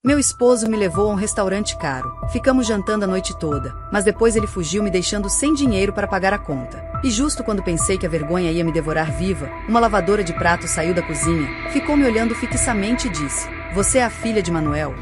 Meu esposo me levou a um restaurante caro. Ficamos jantando a noite toda, mas depois ele fugiu me deixando sem dinheiro para pagar a conta. E justo quando pensei que a vergonha ia me devorar viva, uma lavadora de pratos saiu da cozinha, ficou me olhando fixamente e disse: "Você é a filha de Manuel?"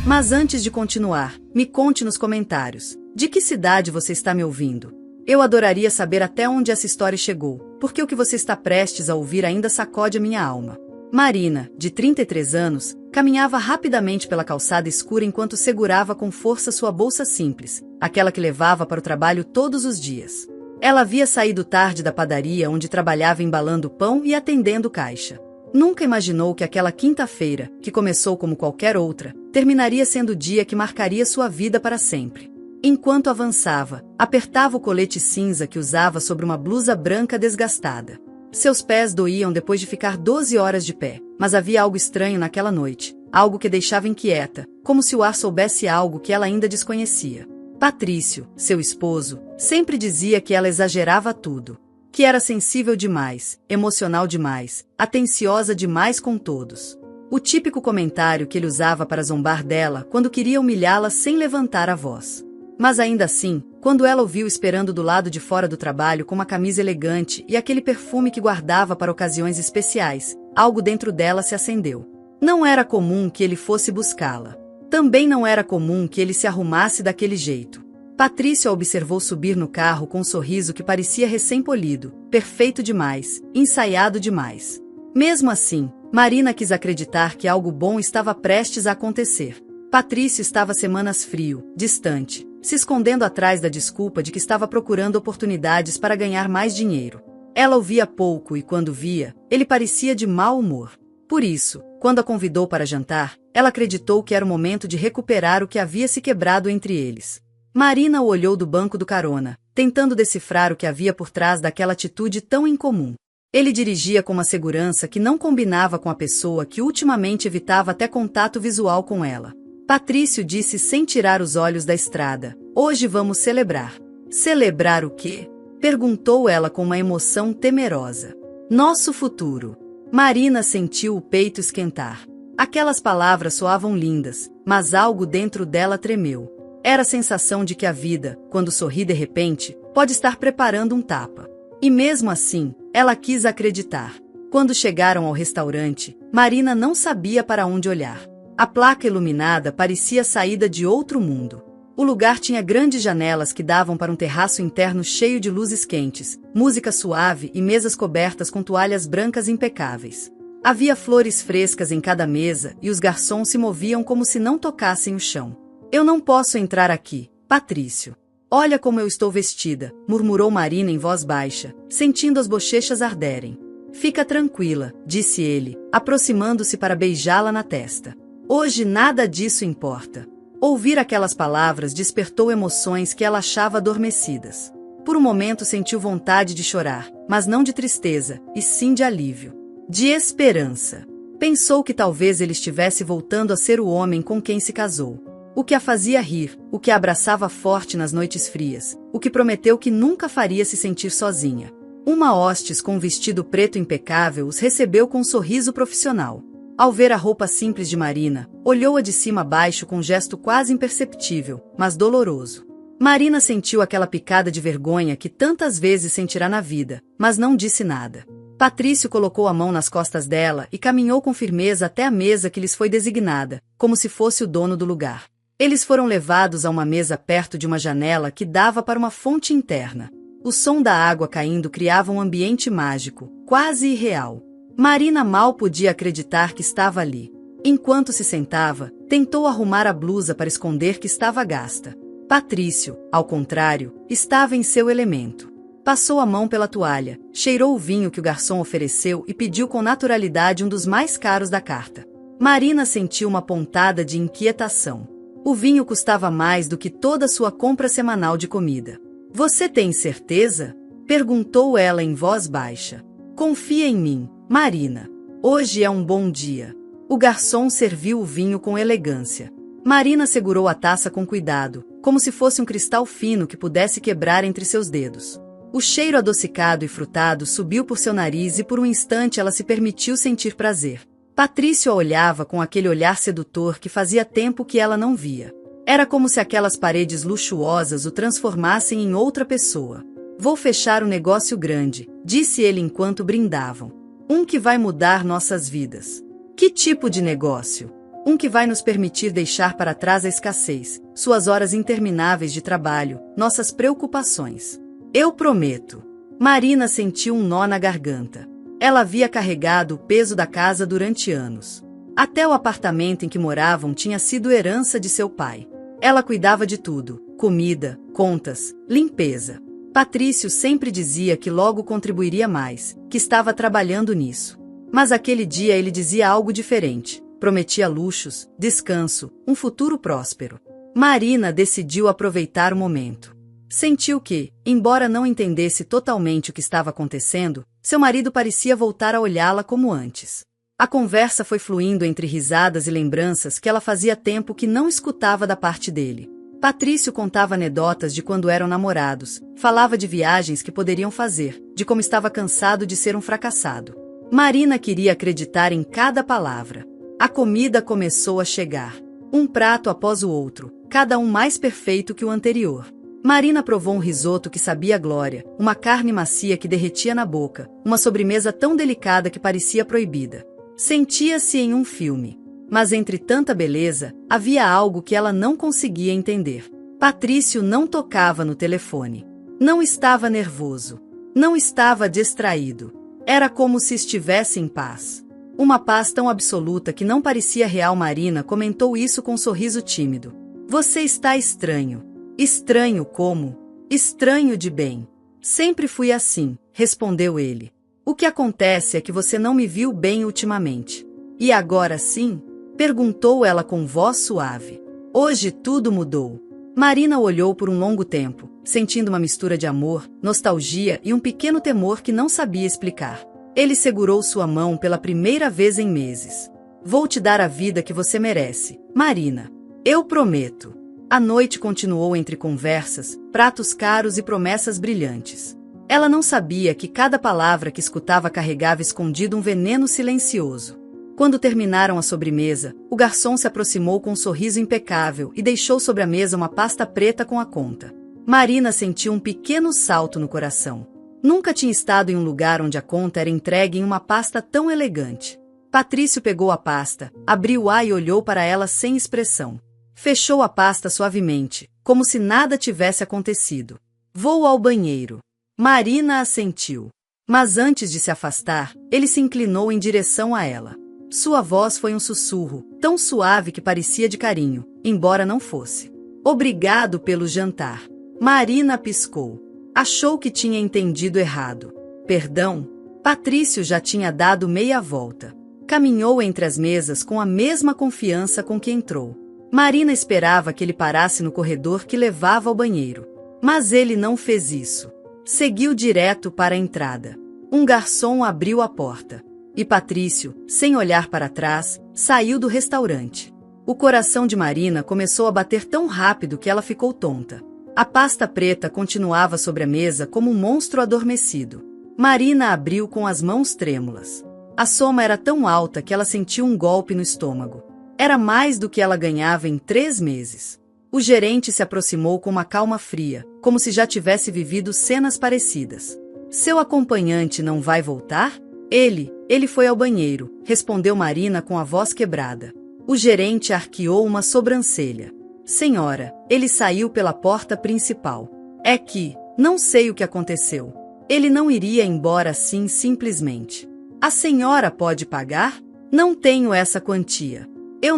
Mas antes de continuar, me conte nos comentários, de que cidade você está me ouvindo? Eu adoraria saber até onde essa história chegou, porque o que você está prestes a ouvir ainda sacode a minha alma. Marina, de 33 anos, caminhava rapidamente pela calçada escura enquanto segurava com força sua bolsa simples, aquela que levava para o trabalho todos os dias. Ela havia saído tarde da padaria onde trabalhava embalando pão e atendendo caixa. Nunca imaginou que aquela quinta-feira, que começou como qualquer outra, terminaria sendo o dia que marcaria sua vida para sempre. Enquanto avançava, apertava o colete cinza que usava sobre uma blusa branca desgastada. Seus pés doíam depois de ficar 12 horas de pé, mas havia algo estranho naquela noite, algo que deixava inquieta, como se o ar soubesse algo que ela ainda desconhecia. Patrício, seu esposo, sempre dizia que ela exagerava tudo, que era sensível demais, emocional demais, atenciosa demais com todos. O típico comentário que ele usava para zombar dela quando queria humilhá-la sem levantar a voz. Mas ainda assim, quando ela o viu esperando do lado de fora do trabalho com uma camisa elegante e aquele perfume que guardava para ocasiões especiais, algo dentro dela se acendeu. Não era comum que ele fosse buscá-la. Também não era comum que ele se arrumasse daquele jeito. Patrício a observou subir no carro com um sorriso que parecia recém-polido, perfeito demais, ensaiado demais. Mesmo assim, Marina quis acreditar que algo bom estava prestes a acontecer. Patrício estava semanas frio, distante, se escondendo atrás da desculpa de que estava procurando oportunidades para ganhar mais dinheiro. Ela o via pouco e quando via, ele parecia de mau humor. Por isso, quando a convidou para jantar, ela acreditou que era o momento de recuperar o que havia se quebrado entre eles. Marina o olhou do banco do carona, tentando decifrar o que havia por trás daquela atitude tão incomum. Ele dirigia com uma segurança que não combinava com a pessoa que ultimamente evitava até contato visual com ela. Patrício disse sem tirar os olhos da estrada: "Hoje vamos celebrar." "Celebrar o quê?" perguntou ela com uma emoção temerosa. "Nosso futuro." Marina sentiu o peito esquentar. Aquelas palavras soavam lindas, mas algo dentro dela tremeu. Era a sensação de que a vida, quando sorri de repente, pode estar preparando um tapa. E mesmo assim, ela quis acreditar. Quando chegaram ao restaurante, Marina não sabia para onde olhar. A placa iluminada parecia saída de outro mundo. O lugar tinha grandes janelas que davam para um terraço interno cheio de luzes quentes, música suave e mesas cobertas com toalhas brancas impecáveis. Havia flores frescas em cada mesa e os garçons se moviam como se não tocassem o chão. "Eu não posso entrar aqui, Patrício. Olha como eu estou vestida", murmurou Marina em voz baixa, sentindo as bochechas arderem. "Fica tranquila", disse ele, aproximando-se para beijá-la na testa. "Hoje nada disso importa." Ouvir aquelas palavras despertou emoções que ela achava adormecidas. Por um momento sentiu vontade de chorar, mas não de tristeza, e sim de alívio. De esperança. Pensou que talvez ele estivesse voltando a ser o homem com quem se casou. O que a fazia rir, o que a abraçava forte nas noites frias, o que prometeu que nunca faria se sentir sozinha. Uma hostes com um vestido preto impecável os recebeu com um sorriso profissional. Ao ver a roupa simples de Marina, olhou-a de cima a baixo com um gesto quase imperceptível, mas doloroso. Marina sentiu aquela picada de vergonha que tantas vezes sentirá na vida, mas não disse nada. Patrício colocou a mão nas costas dela e caminhou com firmeza até a mesa que lhes foi designada, como se fosse o dono do lugar. Eles foram levados a uma mesa perto de uma janela que dava para uma fonte interna. O som da água caindo criava um ambiente mágico, quase irreal. Marina mal podia acreditar que estava ali. Enquanto se sentava, tentou arrumar a blusa para esconder que estava gasta. Patrício, ao contrário, estava em seu elemento. Passou a mão pela toalha, cheirou o vinho que o garçom ofereceu e pediu com naturalidade um dos mais caros da carta. Marina sentiu uma pontada de inquietação. O vinho custava mais do que toda a sua compra semanal de comida. "Você tem certeza?" perguntou ela em voz baixa. "Confia em mim, Marina. Hoje é um bom dia." O garçom serviu o vinho com elegância. Marina segurou a taça com cuidado, como se fosse um cristal fino que pudesse quebrar entre seus dedos. O cheiro adocicado e frutado subiu por seu nariz e por um instante ela se permitiu sentir prazer. Patrício a olhava com aquele olhar sedutor que fazia tempo que ela não via. Era como se aquelas paredes luxuosas o transformassem em outra pessoa. Vou fechar um negócio grande, disse ele enquanto brindavam. Um que vai mudar nossas vidas. Que tipo de negócio? Um que vai nos permitir deixar para trás a escassez, suas horas intermináveis de trabalho, nossas preocupações. Eu prometo. Marina sentiu um nó na garganta. Ela havia carregado o peso da casa durante anos. Até o apartamento em que moravam tinha sido herança de seu pai. Ela cuidava de tudo: comida, contas, limpeza. Patrício sempre dizia que logo contribuiria mais, que estava trabalhando nisso. Mas aquele dia ele dizia algo diferente. Prometia luxos, descanso, um futuro próspero. Marina decidiu aproveitar o momento. Sentiu que, embora não entendesse totalmente o que estava acontecendo, seu marido parecia voltar a olhá-la como antes. A conversa foi fluindo entre risadas e lembranças que ela fazia tempo que não escutava da parte dele. Patrício contava anedotas de quando eram namorados, falava de viagens que poderiam fazer, de como estava cansado de ser um fracassado. Marina queria acreditar em cada palavra. A comida começou a chegar. Um prato após o outro, cada um mais perfeito que o anterior. Marina provou um risoto que sabia glória, uma carne macia que derretia na boca, uma sobremesa tão delicada que parecia proibida. Sentia-se em um filme. Mas entre tanta beleza, havia algo que ela não conseguia entender. Patrício não tocava no telefone. Não estava nervoso. Não estava distraído. Era como se estivesse em paz. Uma paz tão absoluta que não parecia real. Marina comentou isso com um sorriso tímido. Você está estranho. Estranho como? Estranho de bem. Sempre fui assim, respondeu ele. O que acontece é que você não me viu bem ultimamente. E agora sim? Perguntou ela com voz suave. Hoje tudo mudou. Marina olhou por um longo tempo, sentindo uma mistura de amor, nostalgia e um pequeno temor que não sabia explicar. Ele segurou sua mão pela primeira vez em meses. Vou te dar a vida que você merece, Marina. Eu prometo. A noite continuou entre conversas, pratos caros e promessas brilhantes. Ela não sabia que cada palavra que escutava carregava escondido um veneno silencioso. Quando terminaram a sobremesa, o garçom se aproximou com um sorriso impecável e deixou sobre a mesa uma pasta preta com a conta. Marina sentiu um pequeno salto no coração. Nunca tinha estado em um lugar onde a conta era entregue em uma pasta tão elegante. Patrício pegou a pasta, abriu-a e olhou para ela sem expressão. Fechou a pasta suavemente, como se nada tivesse acontecido. Vou ao banheiro. Marina assentiu. Mas antes de se afastar, ele se inclinou em direção a ela. Sua voz foi um sussurro, tão suave que parecia de carinho, embora não fosse. Obrigado pelo jantar. Marina piscou. Achou que tinha entendido errado. Perdão? Patrício já tinha dado meia volta. Caminhou entre as mesas com a mesma confiança com que entrou. Marina esperava que ele parasse no corredor que levava ao banheiro. Mas ele não fez isso. Seguiu direto para a entrada. Um garçom abriu a porta. E Patrício, sem olhar para trás, saiu do restaurante. O coração de Marina começou a bater tão rápido que ela ficou tonta. A pasta preta continuava sobre a mesa como um monstro adormecido. Marina abriu com as mãos trêmulas. A soma era tão alta que ela sentiu um golpe no estômago. Era mais do que ela ganhava em 3 meses. O gerente se aproximou com uma calma fria, como se já tivesse vivido cenas parecidas. Seu acompanhante não vai voltar? Ele foi ao banheiro, respondeu Marina com a voz quebrada. O gerente arqueou uma sobrancelha. Senhora, ele saiu pela porta principal. É que, não sei o que aconteceu. Ele não iria embora assim simplesmente. A senhora pode pagar? Não tenho essa quantia. Eu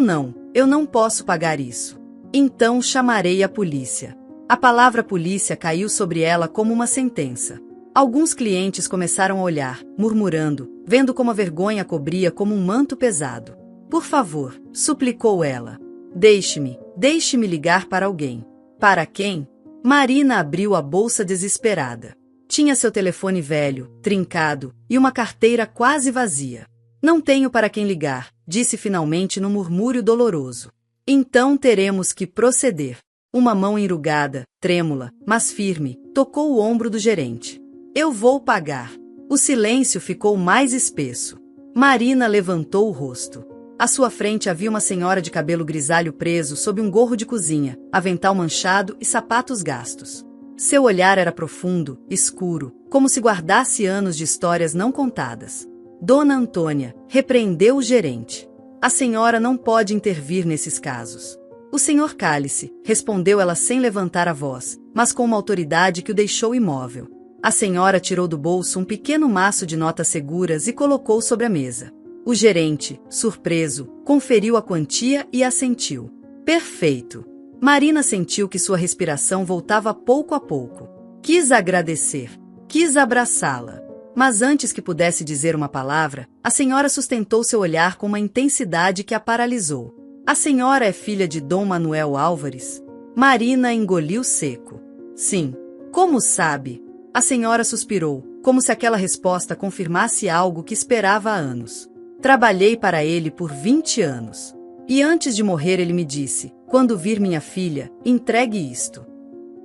não posso pagar isso. Então chamarei a polícia. A palavra polícia caiu sobre ela como uma sentença. Alguns clientes começaram a olhar, murmurando, vendo como a vergonha cobria como um manto pesado. Por favor, suplicou ela. Deixe-me ligar para alguém. Para quem? Marina abriu a bolsa desesperada. Tinha seu telefone velho, trincado, e uma carteira quase vazia. Não tenho para quem ligar, disse finalmente num murmúrio doloroso. Então teremos que proceder. Uma mão enrugada, trêmula, mas firme, tocou o ombro do gerente. Eu vou pagar. O silêncio ficou mais espesso. Marina levantou o rosto. À sua frente havia uma senhora de cabelo grisalho preso sob um gorro de cozinha, avental manchado e sapatos gastos. Seu olhar era profundo, escuro, como se guardasse anos de histórias não contadas. Dona Antônia, repreendeu o gerente. A senhora não pode intervir nesses casos. O senhor cale-se, respondeu ela sem levantar a voz, mas com uma autoridade que o deixou imóvel. A senhora tirou do bolso um pequeno maço de notas seguras e colocou sobre a mesa. O gerente, surpreso, conferiu a quantia e assentiu. Perfeito. Marina sentiu que sua respiração voltava pouco a pouco. Quis agradecer. Quis abraçá-la. Mas antes que pudesse dizer uma palavra, a senhora sustentou seu olhar com uma intensidade que a paralisou. A senhora é filha de Dom Manuel Álvares? Marina engoliu seco. Sim. Como sabe? A senhora suspirou, como se aquela resposta confirmasse algo que esperava há anos. Trabalhei para ele por 20 anos. E antes de morrer ele me disse, quando vir minha filha, entregue isto.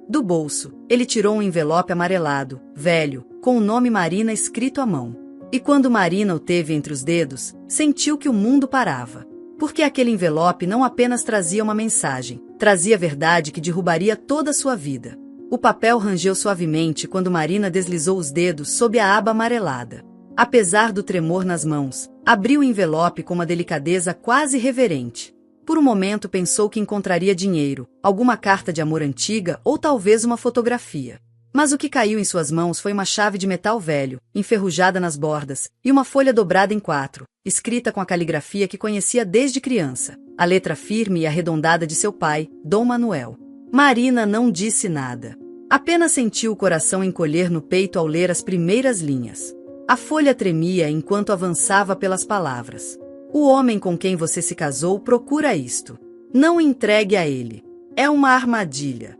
Do bolso, ele tirou um envelope amarelado, velho, com o nome Marina escrito à mão. E quando Marina o teve entre os dedos, sentiu que o mundo parava. Porque aquele envelope não apenas trazia uma mensagem, trazia a verdade que derrubaria toda a sua vida. O papel rangeu suavemente quando Marina deslizou os dedos sob a aba amarelada. Apesar do tremor nas mãos, abriu o envelope com uma delicadeza quase reverente. Por um momento pensou que encontraria dinheiro, alguma carta de amor antiga ou talvez uma fotografia. Mas o que caiu em suas mãos foi uma chave de metal velho, enferrujada nas bordas, e uma folha dobrada em 4, escrita com a caligrafia que conhecia desde criança, a letra firme e arredondada de seu pai, Dom Manuel. Marina não disse nada. Apenas sentiu o coração encolher no peito ao ler as primeiras linhas. A folha tremia enquanto avançava pelas palavras. O homem com quem você se casou procura isto. Não entregue a ele. É uma armadilha.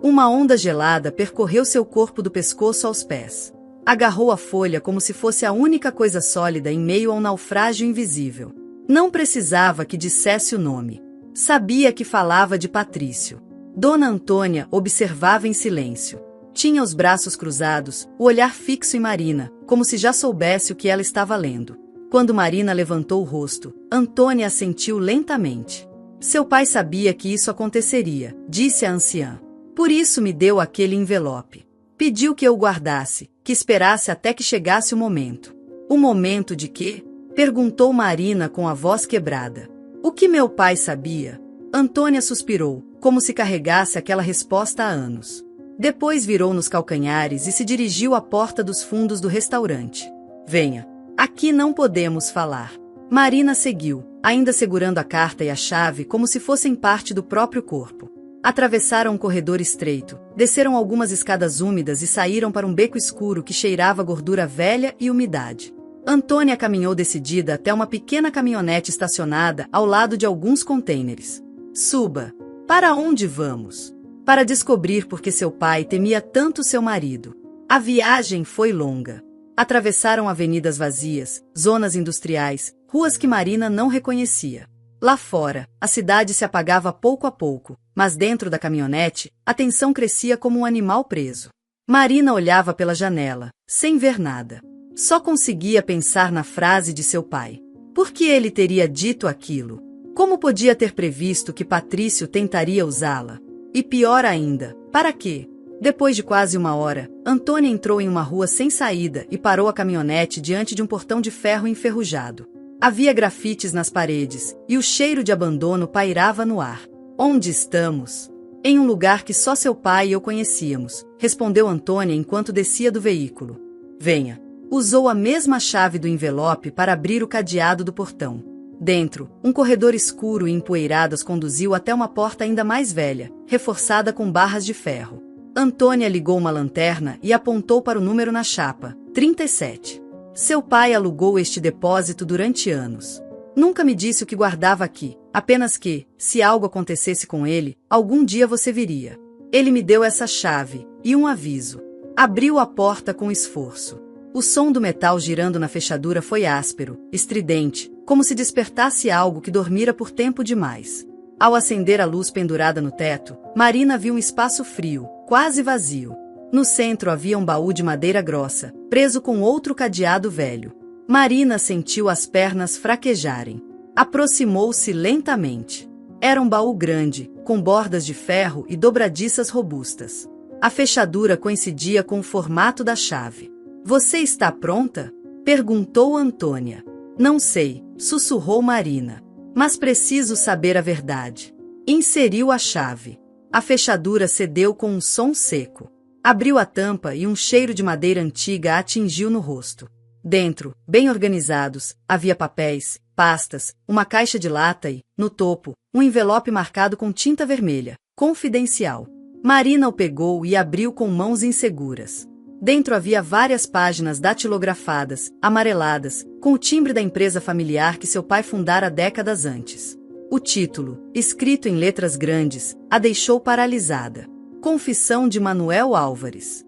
Uma onda gelada percorreu seu corpo do pescoço aos pés. Agarrou a folha como se fosse a única coisa sólida em meio a um naufrágio invisível. Não precisava que dissesse o nome. Sabia que falava de Patrício. Dona Antônia observava em silêncio. Tinha os braços cruzados, o olhar fixo em Marina, como se já soubesse o que ela estava lendo. Quando Marina levantou o rosto, Antônia assentiu lentamente. Seu pai sabia que isso aconteceria, disse a anciã. Por isso me deu aquele envelope. Pediu que eu o guardasse, que esperasse até que chegasse o momento. O momento de quê? Perguntou Marina com a voz quebrada. O que meu pai sabia? Antônia suspirou, como se carregasse aquela resposta há anos. Depois virou nos calcanhares e se dirigiu à porta dos fundos do restaurante. Venha. Aqui não podemos falar. Marina seguiu, ainda segurando a carta e a chave como se fossem parte do próprio corpo. Atravessaram um corredor estreito, desceram algumas escadas úmidas e saíram para um beco escuro que cheirava gordura velha e umidade. Antônia caminhou decidida até uma pequena caminhonete estacionada ao lado de alguns contêineres. Suba. Para onde vamos? Para descobrir por que seu pai temia tanto seu marido. A viagem foi longa. Atravessaram avenidas vazias, zonas industriais, ruas que Marina não reconhecia. Lá fora, a cidade se apagava pouco a pouco, mas dentro da caminhonete, a tensão crescia como um animal preso. Marina olhava pela janela, sem ver nada. Só conseguia pensar na frase de seu pai. Por que ele teria dito aquilo? Como podia ter previsto que Patrício tentaria usá-la? E pior ainda, para quê? Depois de quase uma hora, Antônia entrou em uma rua sem saída e parou a caminhonete diante de um portão de ferro enferrujado. Havia grafites nas paredes, e o cheiro de abandono pairava no ar. Onde estamos? Em um lugar que só seu pai e eu conhecíamos, respondeu Antônia enquanto descia do veículo. Venha. Usou a mesma chave do envelope para abrir o cadeado do portão. Dentro, um corredor escuro e empoeirado as conduziu até uma porta ainda mais velha, reforçada com barras de ferro. Antônia ligou uma lanterna e apontou para o número na chapa, 37. Seu pai alugou este depósito durante anos. Nunca me disse o que guardava aqui, apenas que, se algo acontecesse com ele, algum dia você viria. Ele me deu essa chave, e um aviso. Abriu a porta com esforço. O som do metal girando na fechadura foi áspero, estridente, como se despertasse algo que dormira por tempo demais. Ao acender a luz pendurada no teto, Marina viu um espaço frio, quase vazio. No centro havia um baú de madeira grossa, preso com outro cadeado velho. Marina sentiu as pernas fraquejarem. Aproximou-se lentamente. Era um baú grande, com bordas de ferro e dobradiças robustas. A fechadura coincidia com o formato da chave. Você está pronta? Perguntou Antônia. Não sei, sussurrou Marina. Mas preciso saber a verdade. Inseriu a chave. A fechadura cedeu com um som seco. Abriu a tampa e um cheiro de madeira antiga a atingiu no rosto. Dentro, bem organizados, havia papéis, pastas, uma caixa de lata e, no topo, um envelope marcado com tinta vermelha, confidencial. Marina o pegou e abriu com mãos inseguras. Dentro havia várias páginas datilografadas, amareladas, com o timbre da empresa familiar que seu pai fundara décadas antes. O título, escrito em letras grandes, a deixou paralisada. Confissão de Manuel Álvares.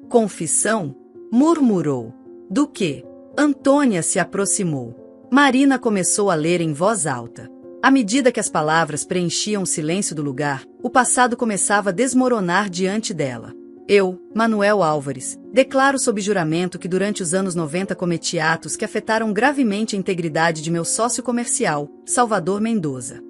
Confissão? Murmurou. Do quê? Antônia se aproximou. Marina começou a ler em voz alta. À medida que as palavras preenchiam o silêncio do lugar, o passado começava a desmoronar diante dela. Eu, Manuel Álvares, declaro sob juramento que durante os anos 90 cometi atos que afetaram gravemente a integridade de meu sócio comercial, Salvador Mendoza.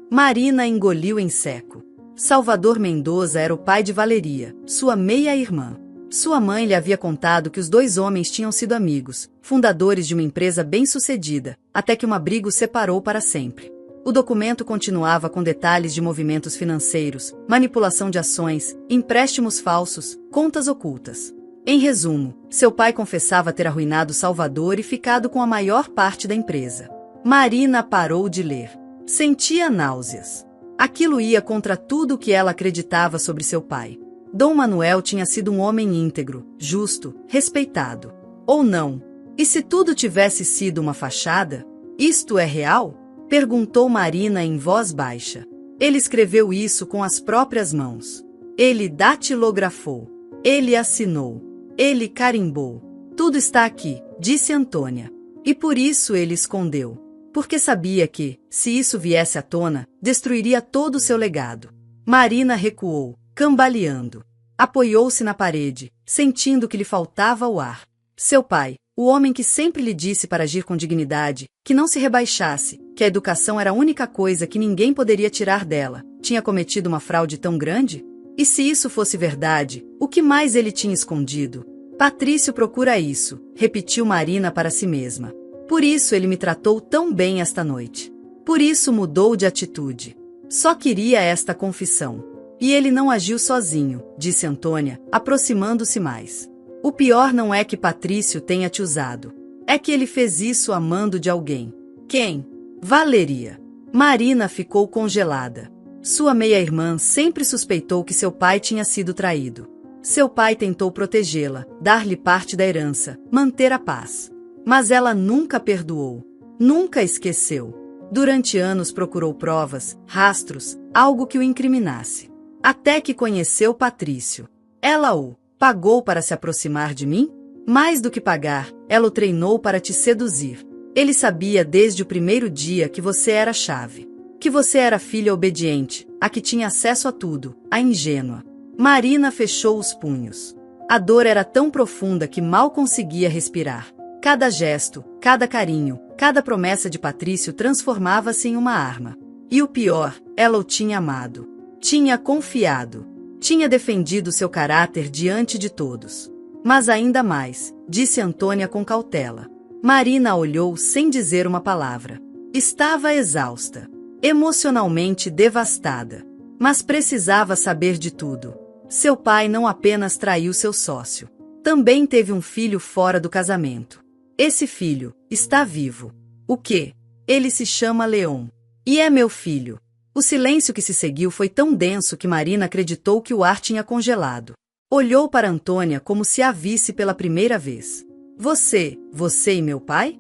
Marina engoliu em seco. Salvador Mendoza era o pai de Valeria, sua meia-irmã. Sua mãe lhe havia contado que os dois homens tinham sido amigos, fundadores de uma empresa bem-sucedida, até que uma briga os separou para sempre. O documento continuava com detalhes de movimentos financeiros, manipulação de ações, empréstimos falsos, contas ocultas. Em resumo, seu pai confessava ter arruinado Salvador e ficado com a maior parte da empresa. Marina parou de ler. Sentia náuseas. Aquilo ia contra tudo o que ela acreditava sobre seu pai. Dom Manuel tinha sido um homem íntegro, justo, respeitado. Ou não? E se tudo tivesse sido uma fachada? Isto é real? Perguntou Marina em voz baixa. Ele escreveu isso com as próprias mãos. Ele datilografou. Ele assinou. Ele carimbou. Tudo está aqui, disse Antônia. E por isso ele escondeu. Porque sabia que, se isso viesse à tona, destruiria todo o seu legado. Marina recuou, cambaleando. Apoiou-se na parede, sentindo que lhe faltava o ar. Seu pai, o homem que sempre lhe disse para agir com dignidade, que não se rebaixasse, que a educação era a única coisa que ninguém poderia tirar dela, tinha cometido uma fraude tão grande? E se isso fosse verdade, o que mais ele tinha escondido? Patrício procura isso, repetiu Marina para si mesma. Por isso ele me tratou tão bem esta noite. Por isso mudou de atitude. Só queria esta confissão. E ele não agiu sozinho, disse Antônia, aproximando-se mais. O pior não é que Patrício tenha te usado. É que ele fez isso amando de alguém. Quem? Valeria. Marina ficou congelada. Sua meia-irmã sempre suspeitou que seu pai tinha sido traído. Seu pai tentou protegê-la, dar-lhe parte da herança, manter a paz. Mas ela nunca perdoou. Nunca esqueceu. Durante anos procurou provas, rastros, algo que o incriminasse. Até que conheceu Patrício. Ela o pagou para se aproximar de mim? Mais do que pagar, ela o treinou para te seduzir. Ele sabia desde o primeiro dia que você era a chave. Que você era a filha obediente, a que tinha acesso a tudo, a ingênua. Marina fechou os punhos. A dor era tão profunda que mal conseguia respirar. Cada gesto, cada carinho, cada promessa de Patrício transformava-se em uma arma. E o pior, ela o tinha amado. Tinha confiado. Tinha defendido seu caráter diante de todos. Mas ainda mais, disse Antônia com cautela. Marina olhou sem dizer uma palavra. Estava exausta, emocionalmente devastada. Mas precisava saber de tudo. Seu pai não apenas traiu seu sócio. Também teve um filho fora do casamento. Esse filho está vivo. O quê? Ele se chama Leon. E é meu filho. O silêncio que se seguiu foi tão denso que Marina acreditou que o ar tinha congelado. Olhou para Antônia como se a visse pela primeira vez. Você e meu pai?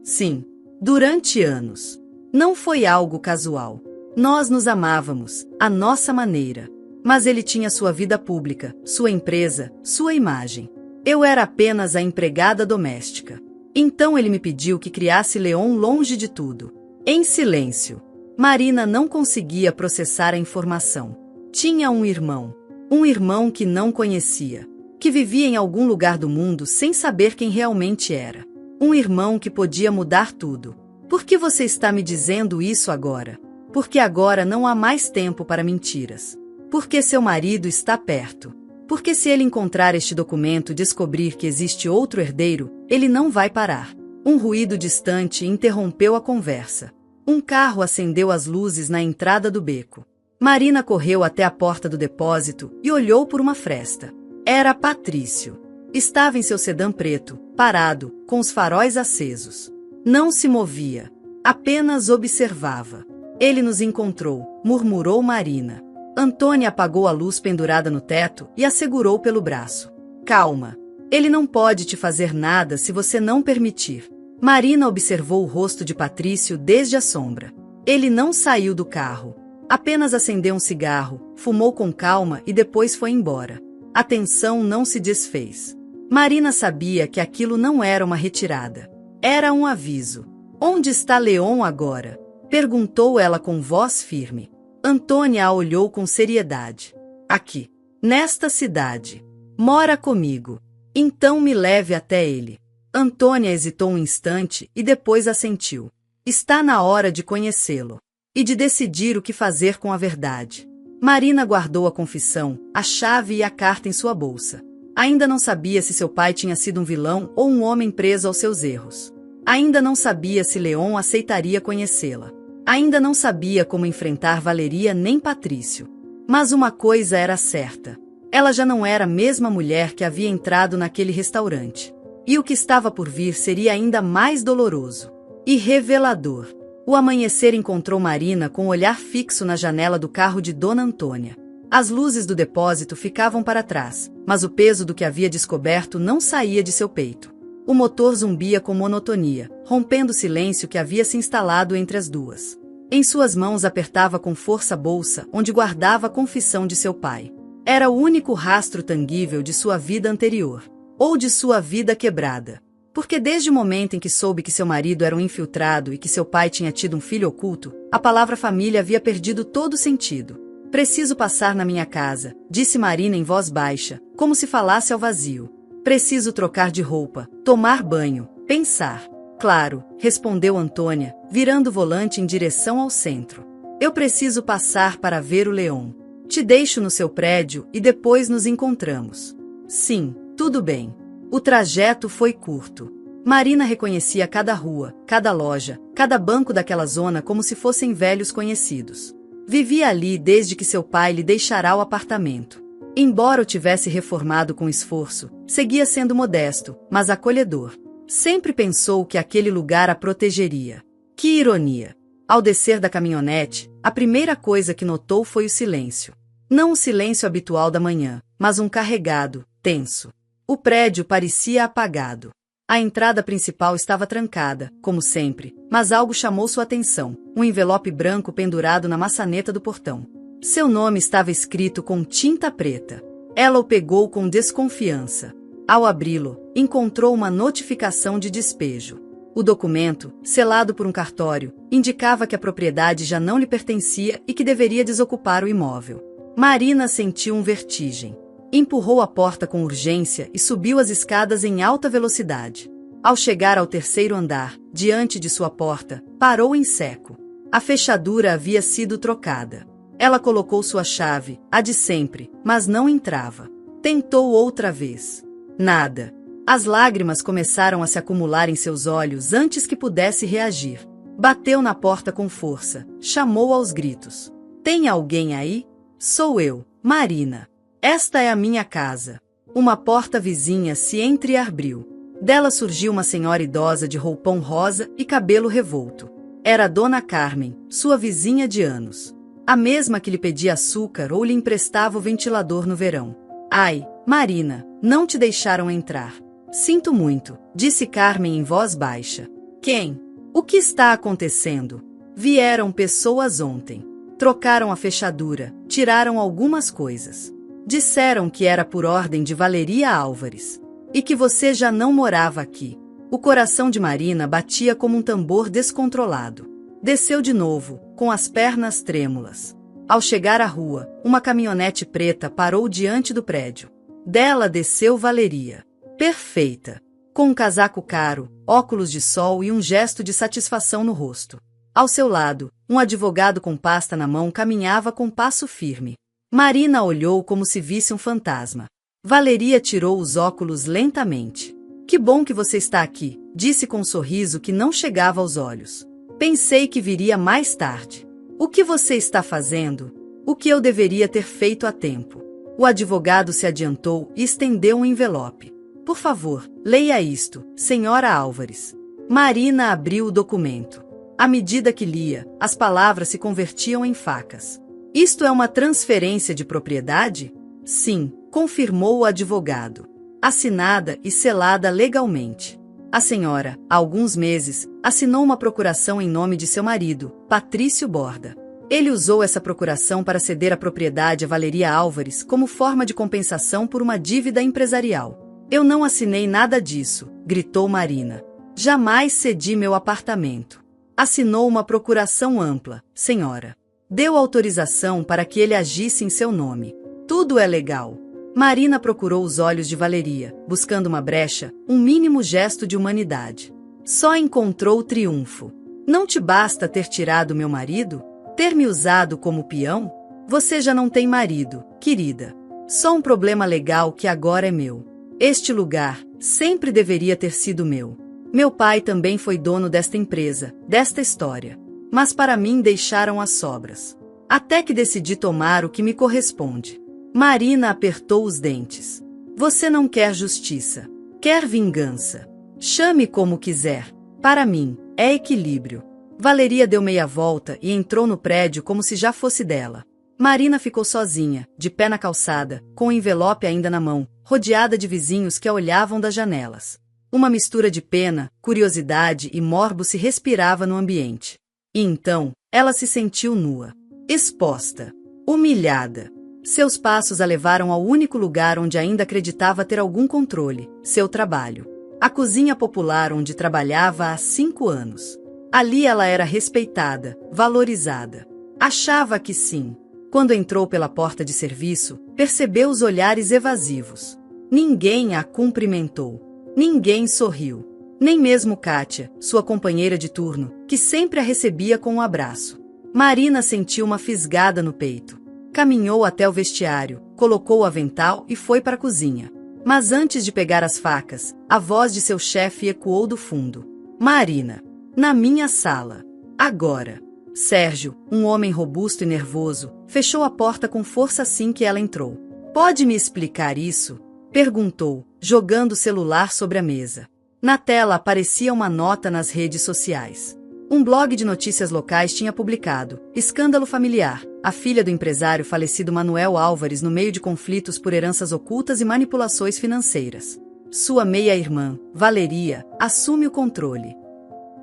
Sim. Durante anos. Não foi algo casual. Nós nos amávamos, à nossa maneira. Mas ele tinha sua vida pública, sua empresa, sua imagem. Eu era apenas a empregada doméstica. Então ele me pediu que criasse Leon longe de tudo. Em silêncio. Marina não conseguia processar a informação. Tinha um irmão que não conhecia, que vivia em algum lugar do mundo sem saber quem realmente era. Um irmão que podia mudar tudo. Por que você está me dizendo isso agora? Porque agora não há mais tempo para mentiras. Porque seu marido está perto. Porque se ele encontrar este documento e descobrir que existe outro herdeiro, ele não vai parar. Um ruído distante interrompeu a conversa. Um carro acendeu as luzes na entrada do beco. Marina correu até a porta do depósito e olhou por uma fresta. Era Patrício. Estava em seu sedã preto, parado, com os faróis acesos. Não se movia. Apenas observava. Ele nos encontrou, murmurou Marina. Antônia apagou a luz pendurada no teto e a segurou pelo braço. Calma. Ele não pode te fazer nada se você não permitir. Marina observou o rosto de Patrício desde a sombra. Ele não saiu do carro. Apenas acendeu um cigarro, fumou com calma e depois foi embora. A tensão não se desfez. Marina sabia que aquilo não era uma retirada. Era um aviso. Onde está Leon agora? Perguntou ela com voz firme. Antônia a olhou com seriedade. Aqui. Nesta cidade. Mora comigo. Então me leve até ele. Antônia hesitou um instante e depois assentiu. Está na hora de conhecê-lo. E de decidir o que fazer com a verdade. Marina guardou a confissão, a chave e a carta em sua bolsa. Ainda não sabia se seu pai tinha sido um vilão ou um homem preso aos seus erros. Ainda não sabia se Leon aceitaria conhecê-la. Ainda não sabia como enfrentar Valeria nem Patrício. Mas uma coisa era certa. Ela já não era a mesma mulher que havia entrado naquele restaurante. E o que estava por vir seria ainda mais doloroso. E revelador. O amanhecer encontrou Marina com o olhar fixo na janela do carro de Dona Antônia. As luzes do depósito ficavam para trás, mas o peso do que havia descoberto não saía de seu peito. O motor zumbia com monotonia, rompendo o silêncio que havia se instalado entre as duas. Em suas mãos apertava com força a bolsa, onde guardava a confissão de seu pai. Era o único rastro tangível de sua vida anterior, ou de sua vida quebrada. Porque desde o momento em que soube que seu marido era um infiltrado e que seu pai tinha tido um filho oculto, a palavra família havia perdido todo o sentido. Preciso passar na minha casa, disse Marina em voz baixa, como se falasse ao vazio. Preciso trocar de roupa, tomar banho, pensar. Claro, respondeu Antônia, virando o volante em direção ao centro. Eu preciso passar para ver o Leon. Te deixo no seu prédio e depois nos encontramos. Sim, tudo bem. O trajeto foi curto. Marina reconhecia cada rua, cada loja, cada banco daquela zona como se fossem velhos conhecidos. Vivia ali desde que seu pai lhe deixara o apartamento. Embora o tivesse reformado com esforço, seguia sendo modesto, mas acolhedor. Sempre pensou que aquele lugar a protegeria. Que ironia! Ao descer da caminhonete, a primeira coisa que notou foi o silêncio. Não o silêncio habitual da manhã, mas um carregado, tenso. O prédio parecia apagado. A entrada principal estava trancada, como sempre, mas algo chamou sua atenção, um envelope branco pendurado na maçaneta do portão. Seu nome estava escrito com tinta preta. Ela o pegou com desconfiança. Ao abri-lo, encontrou uma notificação de despejo. O documento, selado por um cartório, indicava que a propriedade já não lhe pertencia e que deveria desocupar o imóvel. Marina sentiu um vertigem. Empurrou a porta com urgência e subiu as escadas em alta velocidade. Ao chegar ao terceiro andar, diante de sua porta, parou em seco. A fechadura havia sido trocada. Ela colocou sua chave, a de sempre, mas não entrava. Tentou outra vez. Nada. As lágrimas começaram a se acumular em seus olhos antes que pudesse reagir. Bateu na porta com força, chamou aos gritos. Tem alguém aí? Sou eu, Marina. Esta é a minha casa. Uma porta vizinha se entreabriu. Dela surgiu uma senhora idosa de roupão rosa e cabelo revolto. Era Dona Carmen, sua vizinha de anos. A mesma que lhe pedia açúcar ou lhe emprestava o ventilador no verão. Ai, Marina, não te deixaram entrar. Sinto muito, disse Carmen em voz baixa. Quem? O que está acontecendo? Vieram pessoas ontem. Trocaram a fechadura, tiraram algumas coisas. Disseram que era por ordem de Valeria Álvares. E que você já não morava aqui. O coração de Marina batia como um tambor descontrolado. Desceu de novo, com as pernas trêmulas. Ao chegar à rua, uma caminhonete preta parou diante do prédio. Dela desceu Valeria. Perfeita. com um casaco caro, óculos de sol e um gesto de satisfação no rosto. Ao seu lado, um advogado com pasta na mão caminhava com passo firme. Marina olhou como se visse um fantasma. Valeria tirou os óculos lentamente. Que bom que você está aqui, disse com um sorriso que não chegava aos olhos. Pensei que viria mais tarde. O que você está fazendo? O que eu deveria ter feito a tempo? O advogado se adiantou e estendeu um envelope. Por favor, leia isto, senhora Álvares. Marina abriu o documento. À medida que lia, as palavras se convertiam em facas. Isto é uma transferência de propriedade? Sim, confirmou o advogado. Assinada e selada legalmente. A senhora, há alguns meses, assinou uma procuração em nome de seu marido, Patrício Borda. Ele usou essa procuração para ceder a propriedade a Valeria Álvares como forma de compensação por uma dívida empresarial. Eu não assinei nada disso, gritou Marina. Jamais cedi meu apartamento. Assinou uma procuração ampla, senhora. Deu autorização para que ele agisse em seu nome. Tudo é legal. Marina procurou os olhos de Valeria, buscando uma brecha, um mínimo gesto de humanidade. Só encontrou triunfo. Não te basta ter tirado meu marido? Ter me usado como peão? Você já não tem marido, querida. Só um problema legal que agora é meu. Este lugar sempre deveria ter sido meu. Meu pai também foi dono desta empresa, desta história. Mas para mim deixaram as sobras. Até que decidi tomar o que me corresponde. Marina apertou os dentes. Você não quer justiça. Quer vingança. Chame como quiser. Para mim, é equilíbrio. Valeria deu meia volta e entrou no prédio como se já fosse dela. Marina ficou sozinha, de pé na calçada, com o envelope ainda na mão, rodeada de vizinhos que a olhavam das janelas. Uma mistura de pena, curiosidade e morbo se respirava no ambiente. E então, ela se sentiu nua. Exposta. Humilhada. Seus passos a levaram ao único lugar onde ainda acreditava ter algum controle, seu trabalho. A cozinha popular onde trabalhava há 5 anos. Ali ela era respeitada, valorizada. Achava que sim. Quando entrou pela porta de serviço, percebeu os olhares evasivos. Ninguém a cumprimentou. Ninguém sorriu. Nem mesmo Kátia, sua companheira de turno, que sempre a recebia com um abraço. Marina sentiu uma fisgada no peito. Caminhou até o vestiário, colocou o avental e foi para a cozinha. Mas antes de pegar as facas, a voz de seu chefe ecoou do fundo. Marina. Na minha sala. Agora. Sérgio, um homem robusto e nervoso, fechou a porta com força assim que ela entrou. Pode me explicar isso? Perguntou, jogando o celular sobre a mesa. Na tela aparecia uma nota nas redes sociais. Um blog de notícias locais tinha publicado: escândalo familiar. A filha do empresário falecido Manuel Álvares no meio de conflitos por heranças ocultas e manipulações financeiras. Sua meia-irmã, Valeria, assume o controle.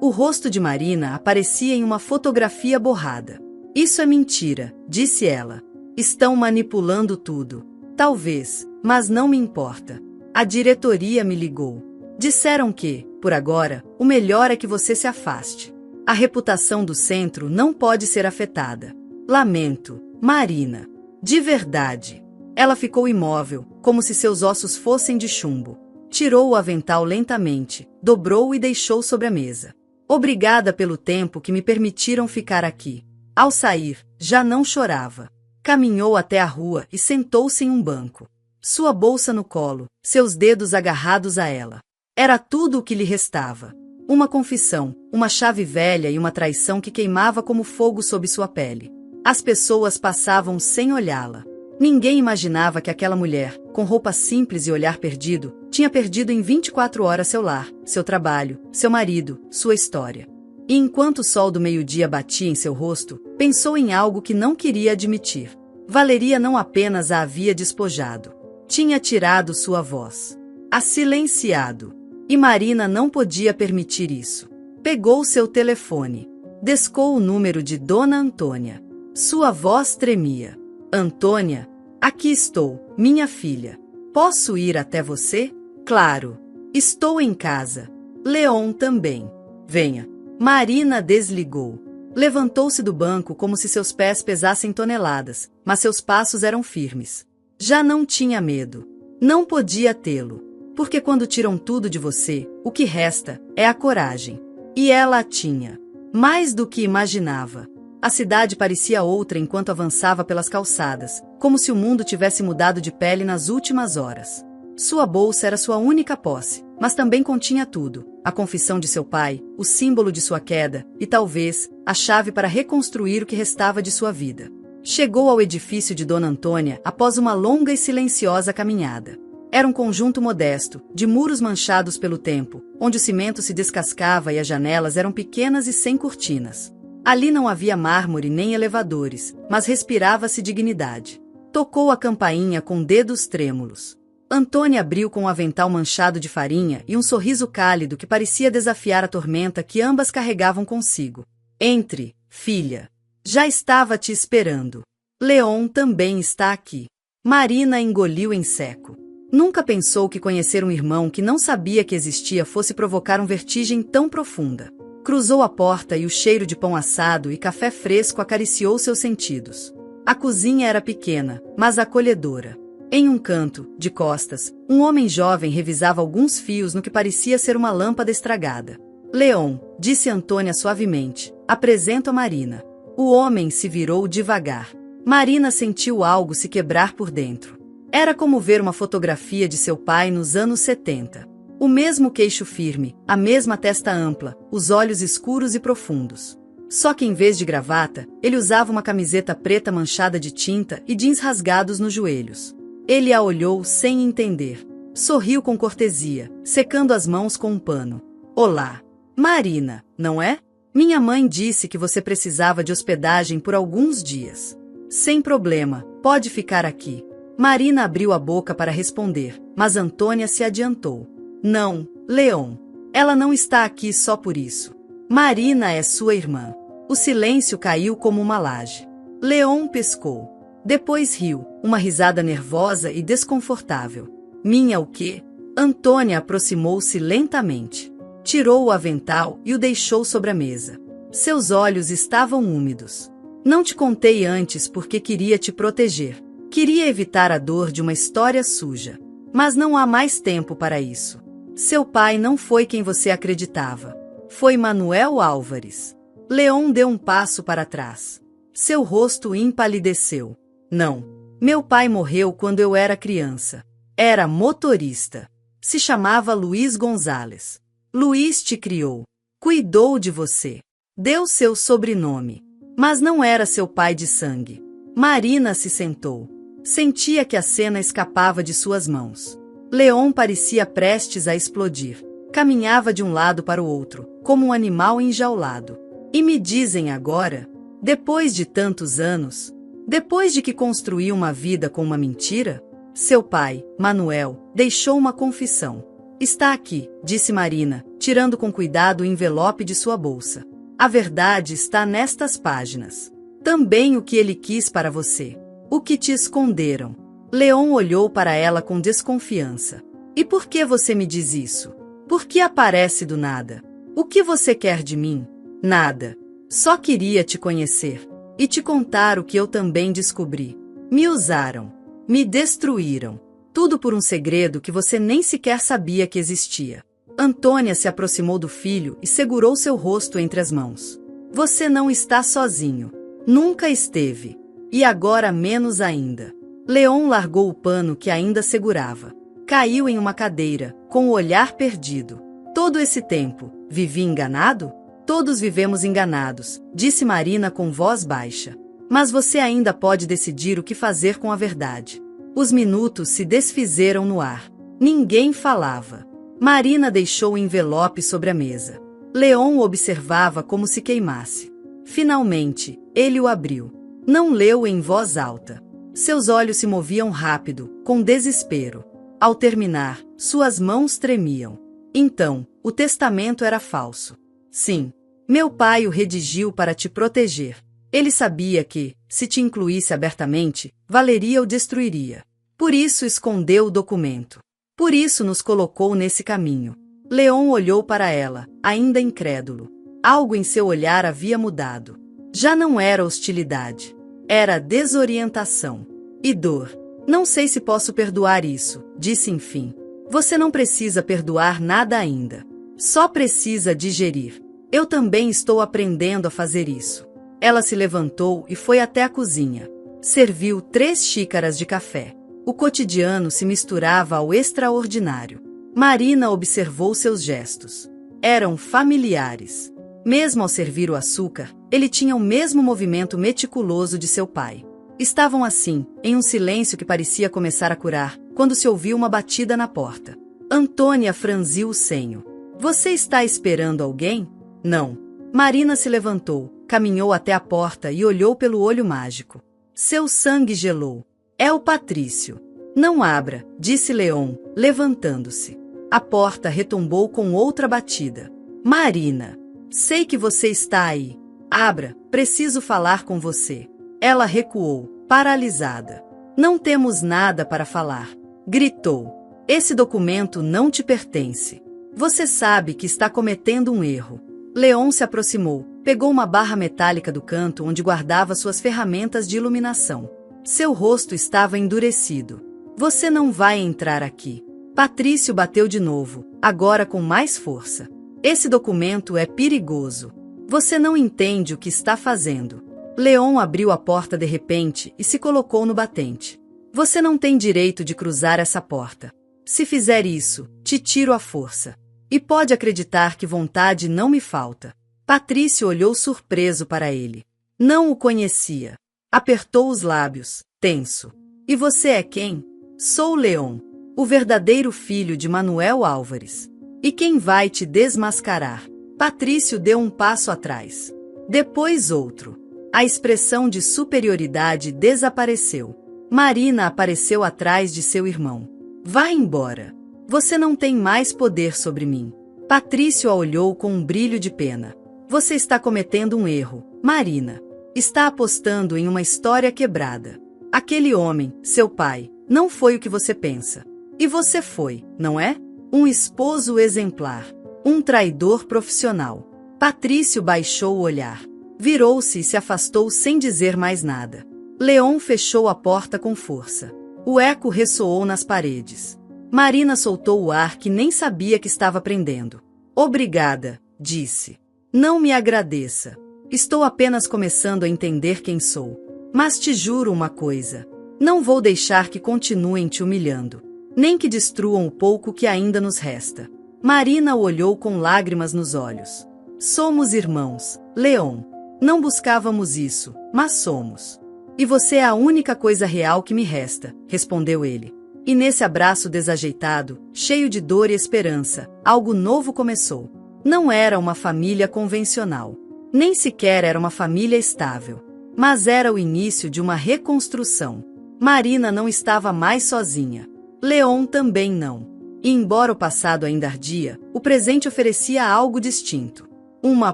O rosto de Marina aparecia em uma fotografia borrada. Isso é mentira, disse ela. Estão manipulando tudo. Talvez, mas não me importa. A diretoria me ligou. Disseram que, por agora, o melhor é que você se afaste. A reputação do centro não pode ser afetada. Lamento, Marina. De verdade. Ela ficou imóvel, como se seus ossos fossem de chumbo. Tirou o avental lentamente, dobrou e deixou sobre a mesa. Obrigada pelo tempo que me permitiram ficar aqui. Ao sair, já não chorava. Caminhou até a rua e sentou-se em um banco. Sua bolsa no colo, seus dedos agarrados a ela. Era tudo o que lhe restava. Uma confissão, uma chave velha e uma traição que queimava como fogo sob sua pele. As pessoas passavam sem olhá-la. Ninguém imaginava que aquela mulher, com roupa simples e olhar perdido, tinha perdido em 24 horas seu lar, seu trabalho, seu marido, sua história. E enquanto o sol do meio-dia batia em seu rosto, pensou em algo que não queria admitir. Valeria não apenas a havia despojado. Tinha tirado sua voz. A silenciado. E Marina não podia permitir isso. Pegou seu telefone. Descou o número de Dona Antônia. Sua voz tremia. Antônia, aqui estou, minha filha. Posso ir até você? Claro. Estou em casa. Leon também. Venha. Marina desligou. Levantou-se do banco como se seus pés pesassem toneladas, mas seus passos eram firmes. Já não tinha medo. Não podia tê-lo. Porque quando tiram tudo de você, o que resta é a coragem. E ela a tinha. Mais do que imaginava. A cidade parecia outra enquanto avançava pelas calçadas, como se o mundo tivesse mudado de pele nas últimas horas. Sua bolsa era sua única posse, mas também continha tudo: a confissão de seu pai, o símbolo de sua queda e, talvez, a chave para reconstruir o que restava de sua vida. Chegou ao edifício de Dona Antônia após uma longa e silenciosa caminhada. Era um conjunto modesto, de muros manchados pelo tempo, onde o cimento se descascava e as janelas eram pequenas e sem cortinas. Ali não havia mármore nem elevadores, mas respirava-se dignidade. Tocou a campainha com dedos trêmulos. Antônia abriu com um avental manchado de farinha e um sorriso cálido que parecia desafiar a tormenta que ambas carregavam consigo. Entre, filha. Já estava te esperando. Leon também está aqui. Marina engoliu em seco. Nunca pensou que conhecer um irmão que não sabia que existia fosse provocar uma vertigem tão profunda. Cruzou a porta e o cheiro de pão assado e café fresco acariciou seus sentidos. A cozinha era pequena, mas acolhedora. Em um canto, de costas, um homem jovem revisava alguns fios no que parecia ser uma lâmpada estragada. Leon, disse Antônia suavemente, apresento a Marina. O homem se virou devagar. Marina sentiu algo se quebrar por dentro. Era como ver uma fotografia de seu pai nos anos 70. O mesmo queixo firme, a mesma testa ampla, os olhos escuros e profundos. Só que em vez de gravata, ele usava uma camiseta preta manchada de tinta e jeans rasgados nos joelhos. Ele a olhou sem entender. Sorriu com cortesia, secando as mãos com um pano. Olá. Marina, não é? Minha mãe disse que você precisava de hospedagem por alguns dias. Sem problema, pode ficar aqui. Marina abriu a boca para responder, mas Antônia se adiantou. Não, Leon. Ela não está aqui só por isso. Marina é sua irmã. O silêncio caiu como uma laje. Leon pescou. Depois riu, uma risada nervosa e desconfortável. Minha o quê? Antônia aproximou-se lentamente. Tirou o avental e o deixou sobre a mesa. Seus olhos estavam úmidos. Não te contei antes porque queria te proteger. Queria evitar a dor de uma história suja. Mas não há mais tempo para isso. Seu pai não foi quem você acreditava. Foi Manuel Álvares. Leon deu um passo para trás. Seu rosto empalideceu. Não. Meu pai morreu quando eu era criança. Era motorista. Se chamava Luiz Gonzalez. Luiz te criou. Cuidou de você. Deu seu sobrenome. Mas não era seu pai de sangue. Marina se sentou. Sentia que a cena escapava de suas mãos. Leon parecia prestes a explodir. Caminhava de um lado para o outro, como um animal enjaulado. E me dizem agora, depois de tantos anos, depois de que construiu uma vida com uma mentira, seu pai, Manuel, deixou uma confissão. Está aqui, disse Marina, tirando com cuidado o envelope de sua bolsa. A verdade está nestas páginas. Também o que ele quis para você. O que te esconderam. Leon olhou para ela com desconfiança. E por que você me diz isso? Por que aparece do nada? O que você quer de mim? Nada. Só queria te conhecer. E te contar o que eu também descobri. Me usaram. Me destruíram. Tudo por um segredo que você nem sequer sabia que existia. Antônia se aproximou do filho e segurou seu rosto entre as mãos. Você não está sozinho. Nunca esteve. E agora menos ainda. Leon largou o pano que ainda segurava. Caiu em uma cadeira, com o olhar perdido. Todo esse tempo, vivi enganado? Todos vivemos enganados, disse Marina com voz baixa. Mas você ainda pode decidir o que fazer com a verdade. Os minutos se desfizeram no ar. Ninguém falava. Marina deixou o envelope sobre a mesa. Leon o observava como se queimasse. Finalmente, ele o abriu. Não leu em voz alta. Seus olhos se moviam rápido, com desespero. Ao terminar, suas mãos tremiam. Então, o testamento era falso. Sim, meu pai o redigiu para te proteger. Ele sabia que, se te incluísse abertamente, valeria ou destruiria. Por isso escondeu o documento. Por isso nos colocou nesse caminho. Leon olhou para ela, ainda incrédulo. Algo em seu olhar havia mudado. Já não era hostilidade. Era desorientação. E dor. Não sei se posso perdoar isso, disse enfim. Você não precisa perdoar nada ainda. Só precisa digerir. Eu também estou aprendendo a fazer isso. Ela se levantou e foi até a cozinha. Serviu 3 xícaras de café. O cotidiano se misturava ao extraordinário. Marina observou seus gestos. Eram familiares. Mesmo ao servir o açúcar, ele tinha o mesmo movimento meticuloso de seu pai. Estavam assim, em um silêncio que parecia começar a curar, quando se ouviu uma batida na porta. Antônia franziu o senho. Você está esperando alguém? Não. Marina se levantou, caminhou até a porta e olhou pelo olho mágico. Seu sangue gelou. É o Patrício. Não abra, disse Leon, levantando-se. A porta retombou com outra batida. Marina. Sei que você está aí. Abra, preciso falar com você. Ela recuou, paralisada. Não temos nada para falar. Gritou. Esse documento não te pertence. Você sabe que está cometendo um erro. Leon se aproximou, pegou uma barra metálica do canto onde guardava suas ferramentas de iluminação. Seu rosto estava endurecido. Você não vai entrar aqui. Patrício bateu de novo, agora com mais força. Esse documento é perigoso. Você não entende o que está fazendo. Leon abriu a porta de repente e se colocou no batente. Você não tem direito de cruzar essa porta. Se fizer isso, te tiro à força. E pode acreditar que vontade não me falta. Patrício olhou surpreso para ele. Não o conhecia. Apertou os lábios, tenso. E você é quem? Sou Leon, o verdadeiro filho de Manuel Álvares. E quem vai te desmascarar? Patrício deu um passo atrás. Depois outro. A expressão de superioridade desapareceu. Marina apareceu atrás de seu irmão. Vá embora. Você não tem mais poder sobre mim. Patrício a olhou com um brilho de pena. Você está cometendo um erro, Marina. Está apostando em uma história quebrada. Aquele homem, seu pai, não foi o que você pensa. E você foi, não é? Um esposo exemplar. Um traidor profissional. Patrício baixou o olhar. Virou-se e se afastou sem dizer mais nada. Leon fechou a porta com força. O eco ressoou nas paredes. Marina soltou o ar que nem sabia que estava prendendo. Obrigada, disse. Não me agradeça. Estou apenas começando a entender quem sou. Mas te juro uma coisa. Não vou deixar que continuem te humilhando. Nem que destruam o pouco que ainda nos resta. Marina o olhou com lágrimas nos olhos. Somos irmãos, Leon. Não buscávamos isso, mas somos. E você é a única coisa real que me resta, respondeu ele. E nesse abraço desajeitado, cheio de dor e esperança, algo novo começou. Não era uma família convencional. Nem sequer era uma família estável. Mas era o início de uma reconstrução. Marina não estava mais sozinha. Leon também não. E embora o passado ainda ardia, o presente oferecia algo distinto. Uma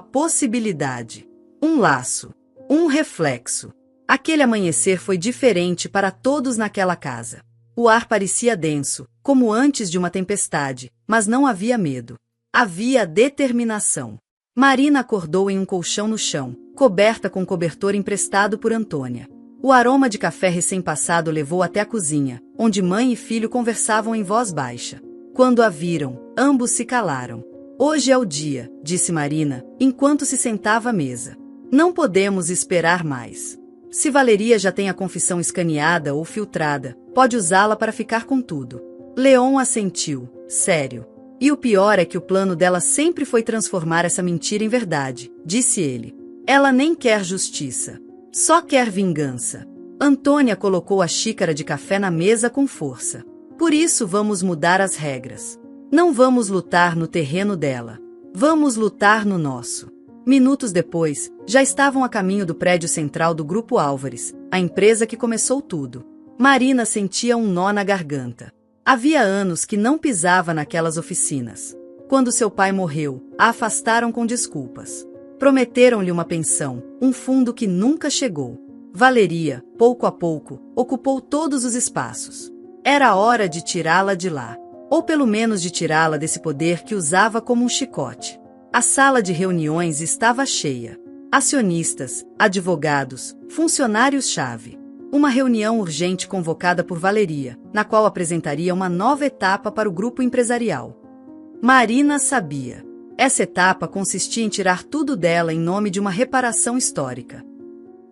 possibilidade. Um laço. Um reflexo. Aquele amanhecer foi diferente para todos naquela casa. O ar parecia denso, como antes de uma tempestade, mas não havia medo. Havia determinação. Marina acordou em um colchão no chão, coberta com um cobertor emprestado por Antônia. O aroma de café recém-passado levou até a cozinha, onde mãe e filho conversavam em voz baixa. Quando a viram, ambos se calaram. Hoje é o dia, disse Marina, enquanto se sentava à mesa. Não podemos esperar mais. Se Valeria já tem a confissão escaneada ou filtrada, pode usá-la para ficar com tudo. Leon assentiu, sério. E o pior é que o plano dela sempre foi transformar essa mentira em verdade, disse ele. Ela nem quer justiça. Só quer vingança. Antônia colocou a xícara de café na mesa com força. Por isso vamos mudar as regras. Não vamos lutar no terreno dela. Vamos lutar no nosso. Minutos depois, já estavam a caminho do prédio central do Grupo Álvares, a empresa que começou tudo. Marina sentia um nó na garganta. Havia anos que não pisava naquelas oficinas. Quando seu pai morreu, a afastaram com desculpas. Prometeram-lhe uma pensão, um fundo que nunca chegou. Valeria, pouco a pouco, ocupou todos os espaços. Era hora de tirá-la de lá. Ou pelo menos de tirá-la desse poder que usava como um chicote. A sala de reuniões estava cheia. Acionistas, advogados, funcionários-chave. Uma reunião urgente convocada por Valeria, na qual apresentaria uma nova etapa para o grupo empresarial. Marina sabia. Essa etapa consistia em tirar tudo dela em nome de uma reparação histórica.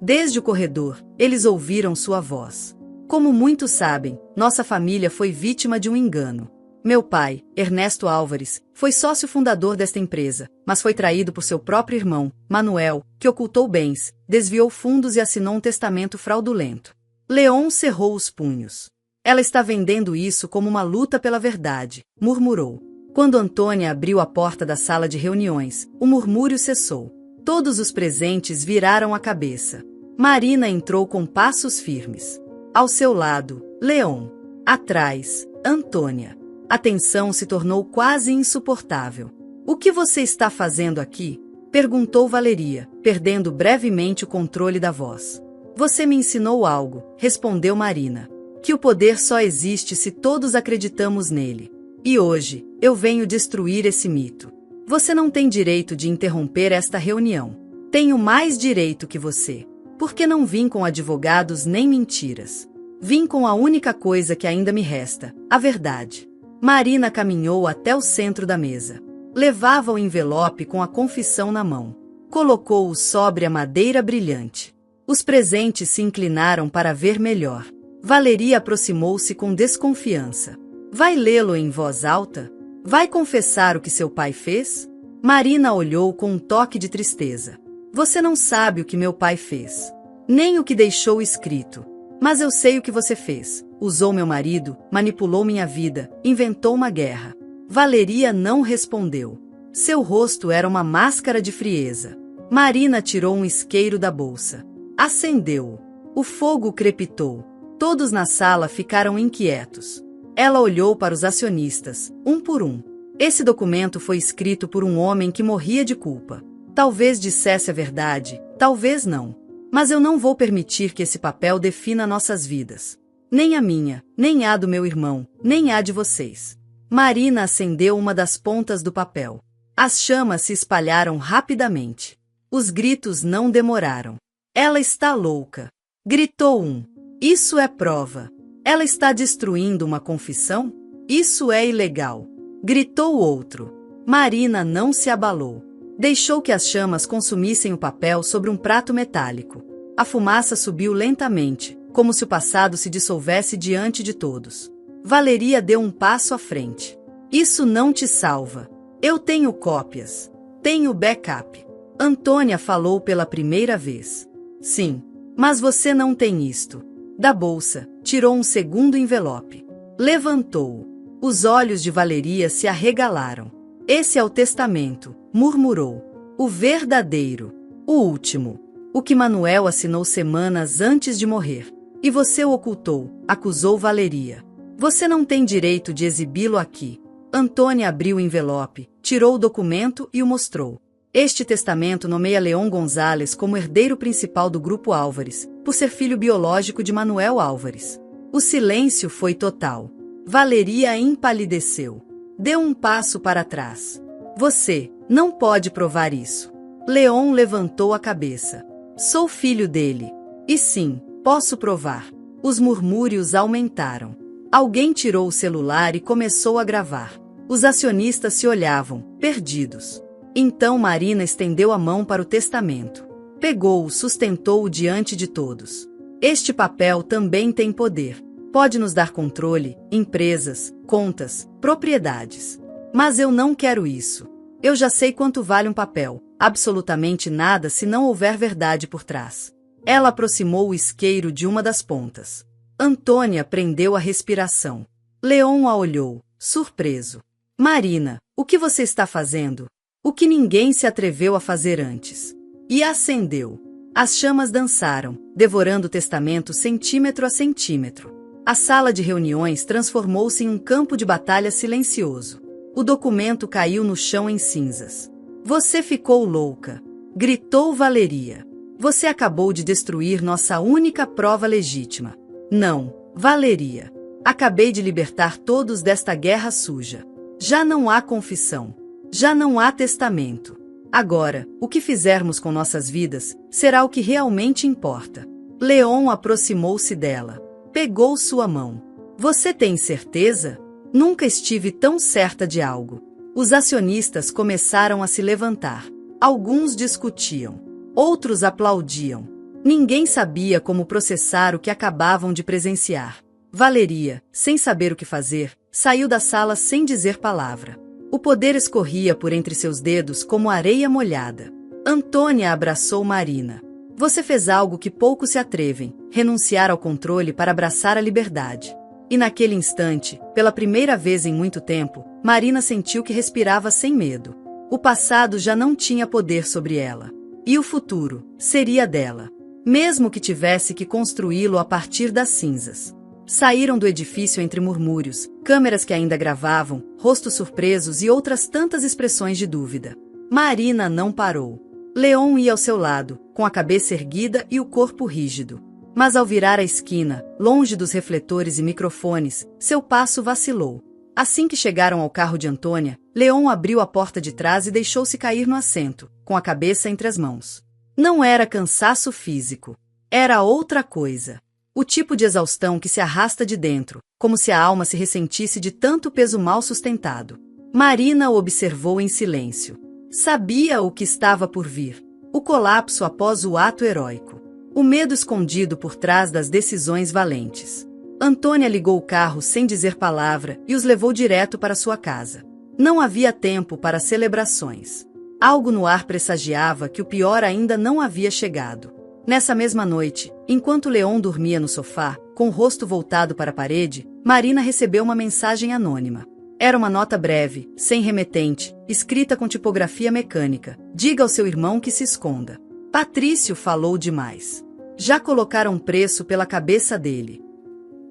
Desde o corredor, eles ouviram sua voz. Como muitos sabem, nossa família foi vítima de um engano. Meu pai, Ernesto Álvares, foi sócio fundador desta empresa, mas foi traído por seu próprio irmão, Manuel, que ocultou bens, desviou fundos e assinou um testamento fraudulento. Leon cerrou os punhos. Ela está vendendo isso como uma luta pela verdade, murmurou. Quando Antônia abriu a porta da sala de reuniões, o murmúrio cessou. Todos os presentes viraram a cabeça. Marina entrou com passos firmes. Ao seu lado, Leon. Atrás, Antônia. A tensão se tornou quase insuportável. O que você está fazendo aqui? Perguntou Valeria, perdendo brevemente o controle da voz. Você me ensinou algo, respondeu Marina. Que o poder só existe se todos acreditamos nele. E hoje, eu venho destruir esse mito. Você não tem direito de interromper esta reunião. Tenho mais direito que você. Porque não vim com advogados nem mentiras. Vim com a única coisa que ainda me resta, a verdade. Marina caminhou até o centro da mesa. Levava o envelope com a confissão na mão. Colocou-o sobre a madeira brilhante. Os presentes se inclinaram para ver melhor. Valeria aproximou-se com desconfiança. Vai lê-lo em voz alta? Vai confessar o que seu pai fez? Marina olhou com um toque de tristeza. Você não sabe o que meu pai fez. Nem o que deixou escrito. Mas eu sei o que você fez. Usou meu marido, manipulou minha vida, inventou uma guerra. Valeria não respondeu. Seu rosto era uma máscara de frieza. Marina tirou um isqueiro da bolsa. Acendeu-o. O fogo crepitou. Todos na sala ficaram inquietos. Ela olhou para os acionistas, um por um. Esse documento foi escrito por um homem que morria de culpa. Talvez dissesse a verdade, talvez não. Mas eu não vou permitir que esse papel defina nossas vidas. Nem a minha, nem a do meu irmão, nem a de vocês. Marina acendeu uma das pontas do papel. As chamas se espalharam rapidamente. Os gritos não demoraram. Ela está louca. Gritou um. Isso é prova. Ela está destruindo uma confissão? Isso é ilegal. Gritou outro. Marina não se abalou. Deixou que as chamas consumissem o papel sobre um prato metálico. A fumaça subiu lentamente, como se o passado se dissolvesse diante de todos. Valeria deu um passo à frente. Isso não te salva. Eu tenho cópias. Tenho backup. Antônia falou pela primeira vez. Sim, mas você não tem isto. Da bolsa, tirou um segundo envelope. Levantou-o. Os olhos de Valeria se arregalaram. Esse é o testamento, murmurou. O verdadeiro. O último. O que Manuel assinou semanas antes de morrer. E você o ocultou, acusou Valeria. Você não tem direito de exibi-lo aqui. Antônia abriu o envelope, tirou o documento e o mostrou. Este testamento nomeia Leon Gonzalez como herdeiro principal do Grupo Álvares, por ser filho biológico de Manuel Álvares. O silêncio foi total. Valeria empalideceu. Deu um passo para trás. Você não pode provar isso. Leon levantou a cabeça. Sou filho dele. E sim, posso provar. Os murmúrios aumentaram. Alguém tirou o celular e começou a gravar. Os acionistas se olhavam, perdidos. Então Marina estendeu a mão para o testamento. Pegou-o, sustentou-o diante de todos. Este papel também tem poder. Pode nos dar controle, empresas, contas, propriedades. Mas eu não quero isso. Eu já sei quanto vale um papel. Absolutamente nada se não houver verdade por trás. Ela aproximou o isqueiro de uma das pontas. Antônia prendeu a respiração. Leon a olhou, surpreso. Marina, o que você está fazendo? O que ninguém se atreveu a fazer antes. E acendeu. As chamas dançaram, devorando o testamento centímetro a centímetro. A sala de reuniões transformou-se em um campo de batalha silencioso. O documento caiu no chão em cinzas. Você ficou louca, gritou Valeria. Você acabou de destruir nossa única prova legítima. Não, Valeria. Acabei de libertar todos desta guerra suja. Já não há confissão. Já não há testamento. Agora, o que fizermos com nossas vidas será o que realmente importa. Leon aproximou-se dela. Pegou sua mão. Você tem certeza? Nunca estive tão certa de algo. Os acionistas começaram a se levantar. Alguns discutiam. Outros aplaudiam. Ninguém sabia como processar o que acabavam de presenciar. Valeria, sem saber o que fazer, saiu da sala sem dizer palavra. O poder escorria por entre seus dedos como areia molhada. Antônia abraçou Marina. Você fez algo que poucos se atrevem, renunciar ao controle para abraçar a liberdade. E naquele instante, pela primeira vez em muito tempo, Marina sentiu que respirava sem medo. O passado já não tinha poder sobre ela. E o futuro seria dela. Mesmo que tivesse que construí-lo a partir das cinzas. Saíram do edifício entre murmúrios, câmeras que ainda gravavam, rostos surpresos e outras tantas expressões de dúvida. Marina não parou. Leon ia ao seu lado, com a cabeça erguida e o corpo rígido. Mas ao virar a esquina, longe dos refletores e microfones, seu passo vacilou. Assim que chegaram ao carro de Antônia, Leon abriu a porta de trás e deixou-se cair no assento, com a cabeça entre as mãos. Não era cansaço físico. Era outra coisa. O tipo de exaustão que se arrasta de dentro, como se a alma se ressentisse de tanto peso mal sustentado. Marina o observou em silêncio. Sabia o que estava por vir. O colapso após o ato heróico. O medo escondido por trás das decisões valentes. Antônia ligou o carro sem dizer palavra e os levou direto para sua casa. Não havia tempo para celebrações. Algo no ar pressagiava que o pior ainda não havia chegado. Nessa mesma noite, enquanto Leon dormia no sofá, com o rosto voltado para a parede, Marina recebeu uma mensagem anônima. Era uma nota breve, sem remetente, escrita com tipografia mecânica. Diga ao seu irmão que se esconda. Patrício falou demais. Já colocaram preço pela cabeça dele.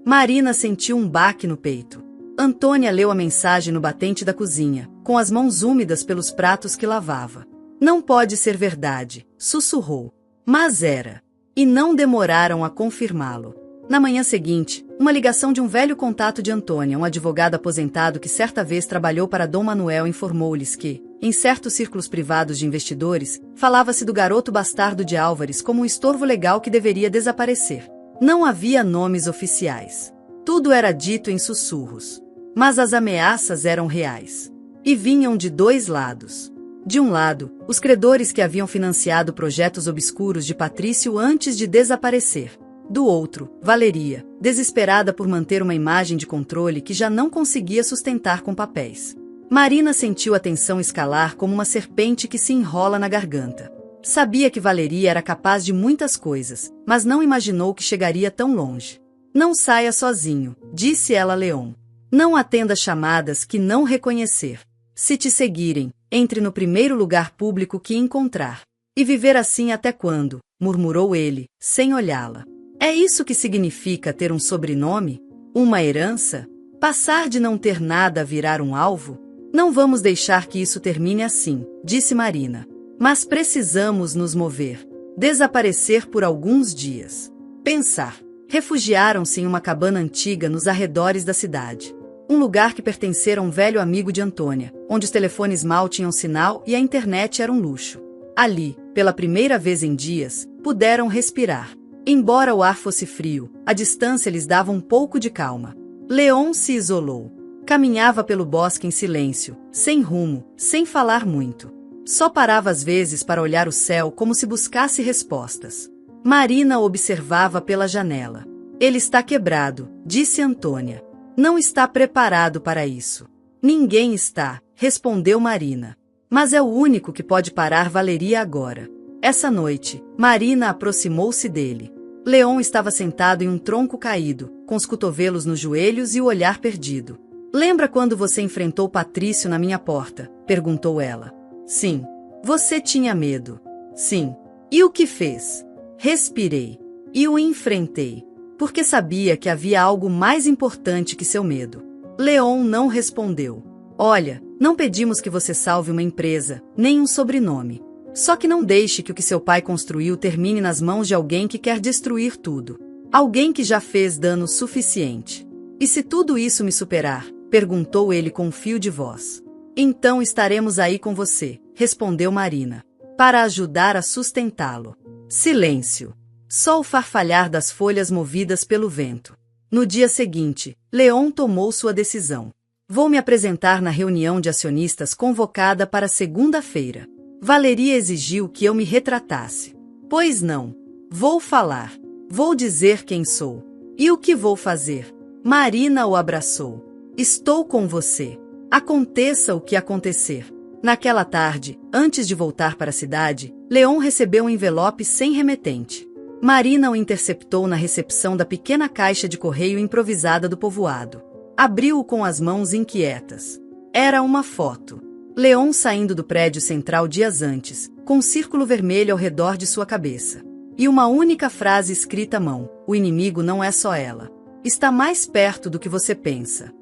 Marina sentiu um baque no peito. Antônia leu a mensagem no batente da cozinha, com as mãos úmidas pelos pratos que lavava. Não pode ser verdade, sussurrou. Mas era. E não demoraram a confirmá-lo. Na manhã seguinte, uma ligação de um velho contato de Antônia, um advogado aposentado que certa vez trabalhou para Dom Manuel, informou-lhes que, em certos círculos privados de investidores, falava-se do garoto bastardo de Álvares como um estorvo legal que deveria desaparecer. Não havia nomes oficiais. Tudo era dito em sussurros. Mas as ameaças eram reais. E vinham de dois lados. De um lado, os credores que haviam financiado projetos obscuros de Patrício antes de desaparecer. Do outro, Valeria, desesperada por manter uma imagem de controle que já não conseguia sustentar com papéis. Marina sentiu a tensão escalar como uma serpente que se enrola na garganta. Sabia que Valeria era capaz de muitas coisas, mas não imaginou que chegaria tão longe. Não saia sozinho, disse ela a Leon. Não atenda chamadas que não reconhecer. Se te seguirem, entre no primeiro lugar público que encontrar. E viver assim até quando? Murmurou ele, sem olhá-la. É isso que significa ter um sobrenome? Uma herança? Passar de não ter nada a virar um alvo? Não vamos deixar que isso termine assim, disse Marina. Mas precisamos nos mover. Desaparecer por alguns dias. Pensar. Refugiaram-se em uma cabana antiga nos arredores da cidade. Um lugar que pertencera a um velho amigo de Antônia, onde os telefones mal tinham sinal e a internet era um luxo. Ali, pela primeira vez em dias, puderam respirar. Embora o ar fosse frio, a distância lhes dava um pouco de calma. Leon se isolou. Caminhava pelo bosque em silêncio, sem rumo, sem falar muito. Só parava às vezes para olhar o céu como se buscasse respostas. Marina observava pela janela. Ele está quebrado, disse Antônia. Não está preparado para isso. Ninguém está, respondeu Marina. Mas é o único que pode parar Valeria agora. Essa noite, Marina aproximou-se dele. Leon estava sentado em um tronco caído, com os cotovelos nos joelhos e o olhar perdido. Lembra quando você enfrentou Patrício na minha porta? Perguntou ela. Sim. Você tinha medo. Sim. E o que fez? Respirei. E o enfrentei. Porque sabia que havia algo mais importante que seu medo. Leon não respondeu. Olha, não pedimos que você salve uma empresa, nem um sobrenome. Só que não deixe que o que seu pai construiu termine nas mãos de alguém que quer destruir tudo. Alguém que já fez dano suficiente. E se tudo isso me superar? Perguntou ele com um fio de voz. Então estaremos aí com você, respondeu Marina. Para ajudar a sustentá-lo. Silêncio. Só o farfalhar das folhas movidas pelo vento. No dia seguinte, Leon tomou sua decisão. Vou me apresentar na reunião de acionistas convocada para segunda-feira. Valeria exigiu que eu me retratasse. Pois não. Vou falar. Vou dizer quem sou. E o que vou fazer? Marina o abraçou. Estou com você. Aconteça o que acontecer. Naquela tarde, antes de voltar para a cidade, Leon recebeu um envelope sem remetente. Marina o interceptou na recepção da pequena caixa de correio improvisada do povoado. Abriu-o com as mãos inquietas. Era uma foto. Leon saindo do prédio central dias antes, com um círculo vermelho ao redor de sua cabeça. E uma única frase escrita à mão: o inimigo não é só ela. Está mais perto do que você pensa.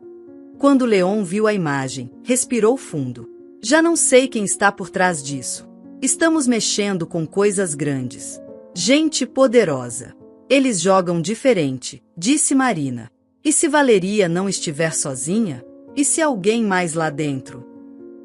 Quando Leon viu a imagem, respirou fundo. Já não sei quem está por trás disso. Estamos mexendo com coisas grandes. Gente poderosa. Eles jogam diferente, disse Marina. E se Valeria não estiver sozinha? E se alguém mais lá dentro?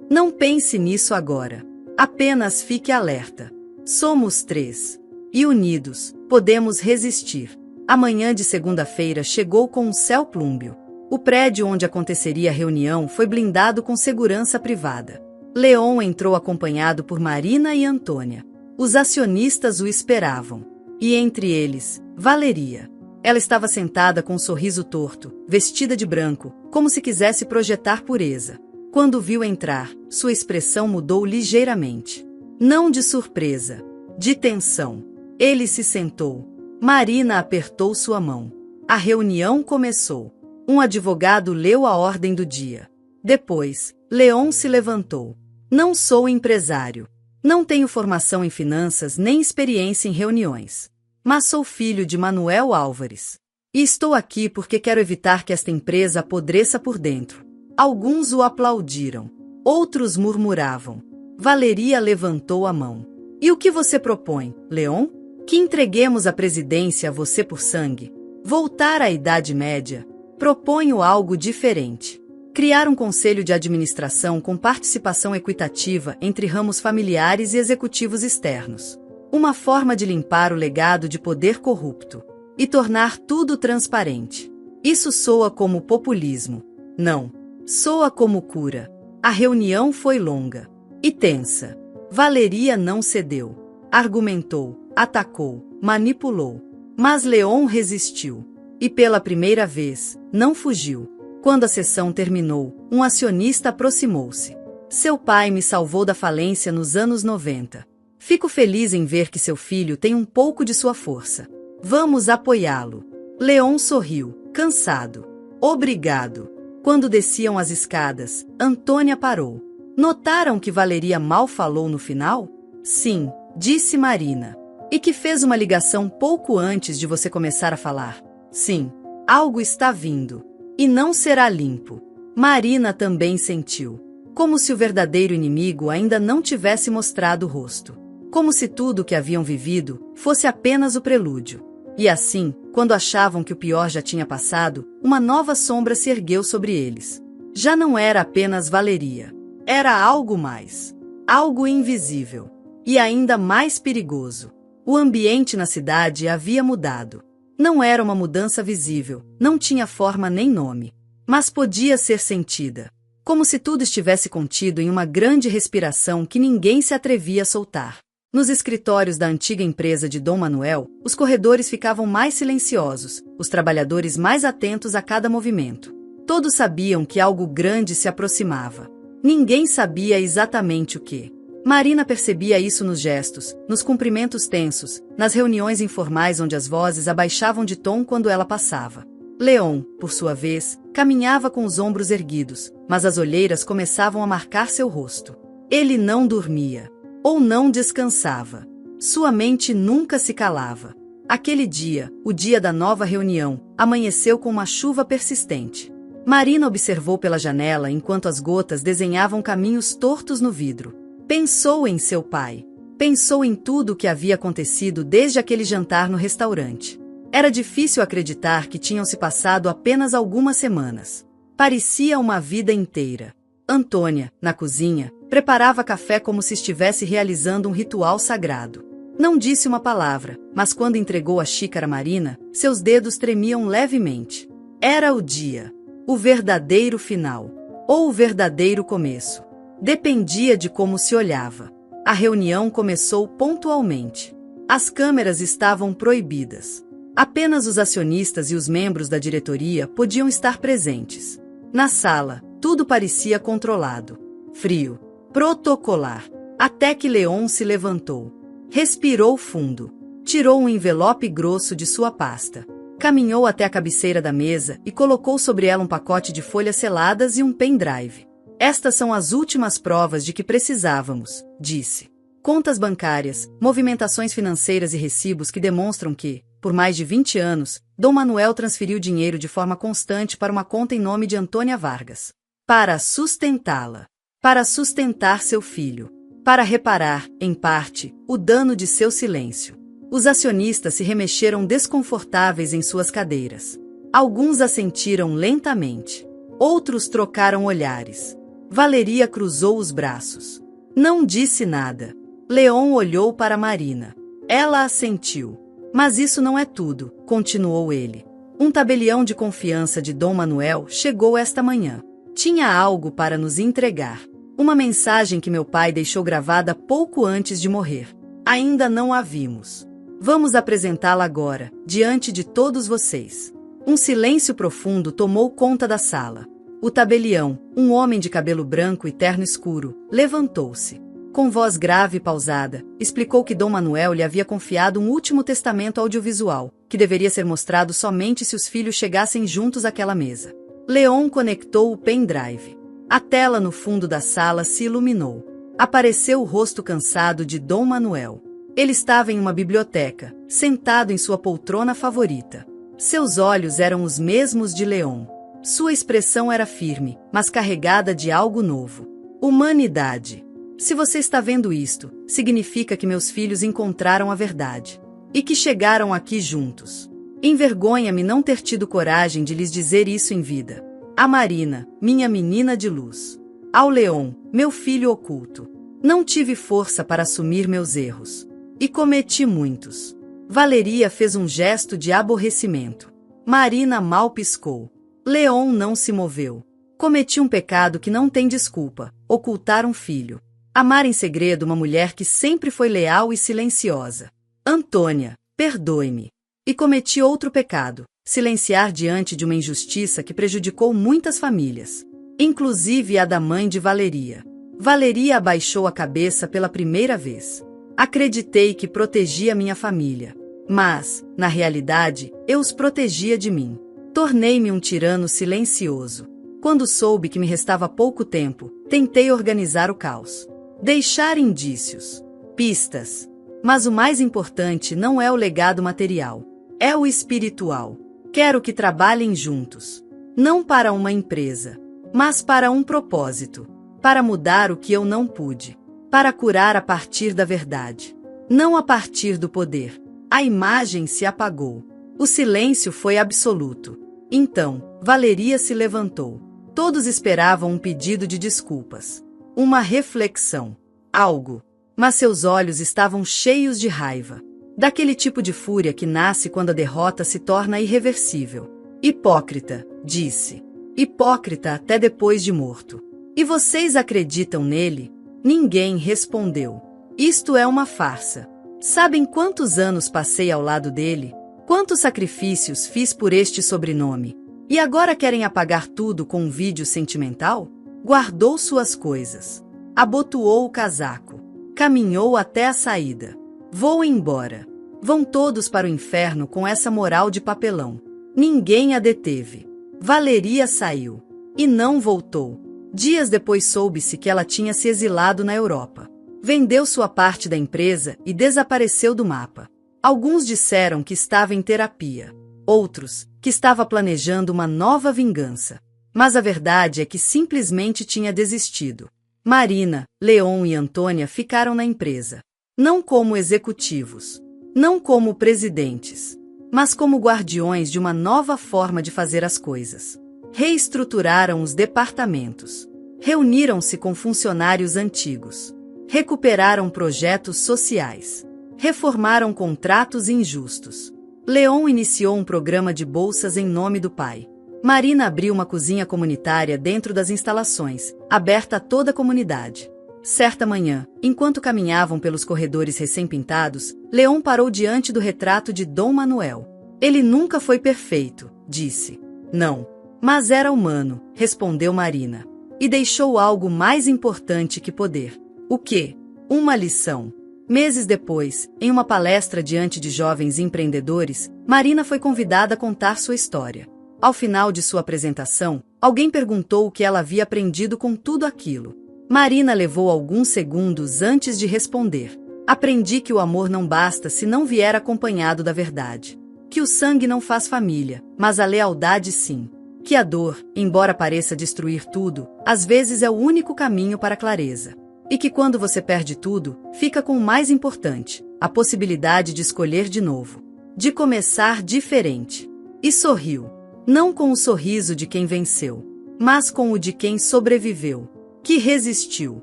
Não pense nisso agora. Apenas fique alerta. Somos 3. E unidos, podemos resistir. A manhã de segunda-feira chegou com um céu plúmbeo. O prédio onde aconteceria a reunião foi blindado com segurança privada. Leon entrou acompanhado por Marina e Antônia. Os acionistas o esperavam. E entre eles, Valeria. Ela estava sentada com um sorriso torto, vestida de branco, como se quisesse projetar pureza. Quando viu entrar, sua expressão mudou ligeiramente. Não de surpresa, de tensão. Ele se sentou. Marina apertou sua mão. A reunião começou. Um advogado leu a ordem do dia. Depois, Leon se levantou. Não sou empresário. Não tenho formação em finanças nem experiência em reuniões. Mas sou filho de Manuel Álvares. E estou aqui porque quero evitar que esta empresa apodreça por dentro. Alguns o aplaudiram. Outros murmuravam. Valeria levantou a mão. E o que você propõe, Leon? Que entreguemos a presidência a você por sangue? Voltar à Idade Média? Proponho algo diferente. Criar um conselho de administração com participação equitativa entre ramos familiares e executivos externos. Uma forma de limpar o legado de poder corrupto. E tornar tudo transparente. Isso soa como populismo. Não. Soa como cura. A reunião foi longa. E tensa. Valeria não cedeu. Argumentou, atacou, manipulou. Mas Leon resistiu. E pela primeira vez, não fugiu. Quando a sessão terminou, um acionista aproximou-se. Seu pai me salvou da falência nos anos 90. Fico feliz em ver que seu filho tem um pouco de sua força. Vamos apoiá-lo. Leon sorriu, cansado. Obrigado. Quando desciam as escadas, Antônia parou. Notaram que Valeria mal falou no final? Sim, disse Marina. E que fez uma ligação pouco antes de você começar a falar. Sim, algo está vindo. E não será limpo. Marina também sentiu. Como se o verdadeiro inimigo ainda não tivesse mostrado o rosto. Como se tudo o que haviam vivido fosse apenas o prelúdio. E assim, quando achavam que o pior já tinha passado, uma nova sombra se ergueu sobre eles. Já não era apenas Valeria. Era algo mais. Algo invisível. E ainda mais perigoso. O ambiente na cidade havia mudado. Não era uma mudança visível, não tinha forma nem nome. Mas podia ser sentida. Como se tudo estivesse contido em uma grande respiração que ninguém se atrevia a soltar. Nos escritórios da antiga empresa de Dom Manuel, os corredores ficavam mais silenciosos, os trabalhadores mais atentos a cada movimento. Todos sabiam que algo grande se aproximava. Ninguém sabia exatamente o que. Marina percebia isso nos gestos, nos cumprimentos tensos, nas reuniões informais onde as vozes abaixavam de tom quando ela passava. Leon, por sua vez, caminhava com os ombros erguidos, mas as olheiras começavam a marcar seu rosto. Ele não dormia. Ou não descansava. Sua mente nunca se calava. Aquele dia, o dia da nova reunião, amanheceu com uma chuva persistente. Marina observou pela janela enquanto as gotas desenhavam caminhos tortos no vidro. Pensou em seu pai. Pensou em tudo o que havia acontecido desde aquele jantar no restaurante. Era difícil acreditar que tinham se passado apenas algumas semanas. Parecia uma vida inteira. Antônia, na cozinha, preparava café como se estivesse realizando um ritual sagrado. Não disse uma palavra, mas quando entregou a xícara a Marina, seus dedos tremiam levemente. Era o dia. O verdadeiro final. Ou o verdadeiro começo. Dependia de como se olhava. A reunião começou pontualmente. As câmeras estavam proibidas. Apenas os acionistas e os membros da diretoria podiam estar presentes. Na sala, tudo parecia controlado. Frio. Protocolar. Até que Leon se levantou. Respirou fundo. Tirou um envelope grosso de sua pasta. Caminhou até a cabeceira da mesa e colocou sobre ela um pacote de folhas seladas e um pendrive. Estas são as últimas provas de que precisávamos, disse. Contas bancárias, movimentações financeiras e recibos que demonstram que, por mais de 20 anos, Dom Manuel transferiu dinheiro de forma constante para uma conta em nome de Antônia Vargas. Para sustentá-la. Para sustentar seu filho. Para reparar, em parte, o dano de seu silêncio. Os acionistas se remexeram desconfortáveis em suas cadeiras. Alguns assentiram lentamente. Outros trocaram olhares. Valeria cruzou os braços. Não disse nada. Leon olhou para Marina. Ela assentiu. Mas isso não é tudo, continuou ele. Um tabelião de confiança de Dom Manuel chegou esta manhã. Tinha algo para nos entregar. Uma mensagem que meu pai deixou gravada pouco antes de morrer. Ainda não a vimos. Vamos apresentá-la agora, diante de todos vocês. Um silêncio profundo tomou conta da sala. O tabelião, um homem de cabelo branco e terno escuro, levantou-se. Com voz grave e pausada, explicou que Dom Manuel lhe havia confiado um último testamento audiovisual, que deveria ser mostrado somente se os filhos chegassem juntos àquela mesa. Leon conectou o pendrive. A tela no fundo da sala se iluminou. Apareceu o rosto cansado de Dom Manuel. Ele estava em uma biblioteca, sentado em sua poltrona favorita. Seus olhos eram os mesmos de Leon. Sua expressão era firme, mas carregada de algo novo. Humanidade. Se você está vendo isto, significa que meus filhos encontraram a verdade. E que chegaram aqui juntos. Envergonha-me não ter tido coragem de lhes dizer isso em vida. A Marina, minha menina de luz. Ao Leon, meu filho oculto. Não tive força para assumir meus erros. E cometi muitos. Valeria fez um gesto de aborrecimento. Marina mal piscou. Leon não se moveu. Cometi um pecado que não tem desculpa, ocultar um filho. Amar em segredo uma mulher que sempre foi leal e silenciosa. Antônia, perdoe-me. E cometi outro pecado, silenciar diante de uma injustiça que prejudicou muitas famílias. Inclusive a da mãe de Valeria. Valeria abaixou a cabeça pela primeira vez. Acreditei que protegia minha família. Mas, na realidade, eu os protegia de mim. Tornei-me um tirano silencioso. Quando soube que me restava pouco tempo, tentei organizar o caos. Deixar indícios. Pistas. Mas o mais importante não é o legado material. É o espiritual. Quero que trabalhem juntos. Não para uma empresa, mas para um propósito. Para mudar o que eu não pude. Para curar a partir da verdade. Não a partir do poder. A imagem se apagou. O silêncio foi absoluto. Então, Valeria se levantou. Todos esperavam um pedido de desculpas. Uma reflexão. Algo. Mas seus olhos estavam cheios de raiva. Daquele tipo de fúria que nasce quando a derrota se torna irreversível. Hipócrita, disse. Hipócrita até depois de morto. E vocês acreditam nele? Ninguém respondeu. Isto é uma farsa. Sabem quantos anos passei ao lado dele? Quantos sacrifícios fiz por este sobrenome? E agora querem apagar tudo com um vídeo sentimental? Guardou suas coisas. Abotoou o casaco. Caminhou até a saída. Vou embora. Vão todos para o inferno com essa moral de papelão. Ninguém a deteve. Valeria saiu. E não voltou. Dias depois soube-se que ela tinha se exilado na Europa. Vendeu sua parte da empresa e desapareceu do mapa. Alguns disseram que estava em terapia. Outros, que estava planejando uma nova vingança. Mas a verdade é que simplesmente tinha desistido. Marina, Leon e Antônia ficaram na empresa. Não como executivos. Não como presidentes. Mas como guardiões de uma nova forma de fazer as coisas. Reestruturaram os departamentos. Reuniram-se com funcionários antigos. Recuperaram projetos sociais. Reformaram contratos injustos. Leon iniciou um programa de bolsas em nome do pai. Marina abriu uma cozinha comunitária dentro das instalações, aberta a toda a comunidade. Certa manhã, enquanto caminhavam pelos corredores recém-pintados, Leon parou diante do retrato de Dom Manuel. Ele nunca foi perfeito, disse. Não. Mas era humano, respondeu Marina. E deixou algo mais importante que poder. O quê? Uma lição. Meses depois, em uma palestra diante de jovens empreendedores, Marina foi convidada a contar sua história. Ao final de sua apresentação, alguém perguntou o que ela havia aprendido com tudo aquilo. Marina levou alguns segundos antes de responder. Aprendi que o amor não basta se não vier acompanhado da verdade. Que o sangue não faz família, mas a lealdade sim. Que a dor, embora pareça destruir tudo, às vezes é o único caminho para a clareza. E que quando você perde tudo, fica com o mais importante, a possibilidade de escolher de novo. De começar diferente. E sorriu. Não com o sorriso de quem venceu, mas com o de quem sobreviveu. Que resistiu.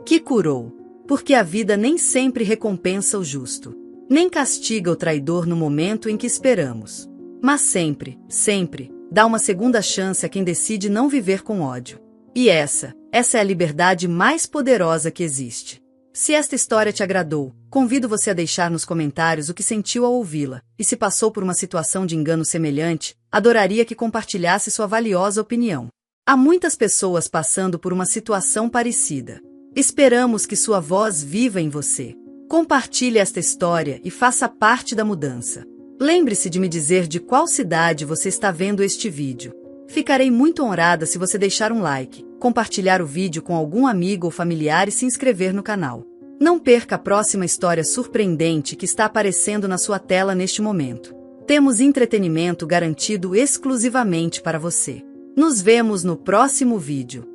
Que curou. Porque a vida nem sempre recompensa o justo. Nem castiga o traidor no momento em que esperamos. Mas sempre, sempre, dá uma segunda chance a quem decide não viver com ódio. E essa é a liberdade mais poderosa que existe. Se esta história te agradou, convido você a deixar nos comentários o que sentiu ao ouvi-la, e se passou por uma situação de engano semelhante, adoraria que compartilhasse sua valiosa opinião. Há muitas pessoas passando por uma situação parecida. Esperamos que sua voz viva em você. Compartilhe esta história e faça parte da mudança. Lembre-se de me dizer de qual cidade você está vendo este vídeo. Ficarei muito honrada se você deixar um like, compartilhar o vídeo com algum amigo ou familiar e se inscrever no canal. Não perca a próxima história surpreendente que está aparecendo na sua tela neste momento. Temos entretenimento garantido exclusivamente para você. Nos vemos no próximo vídeo.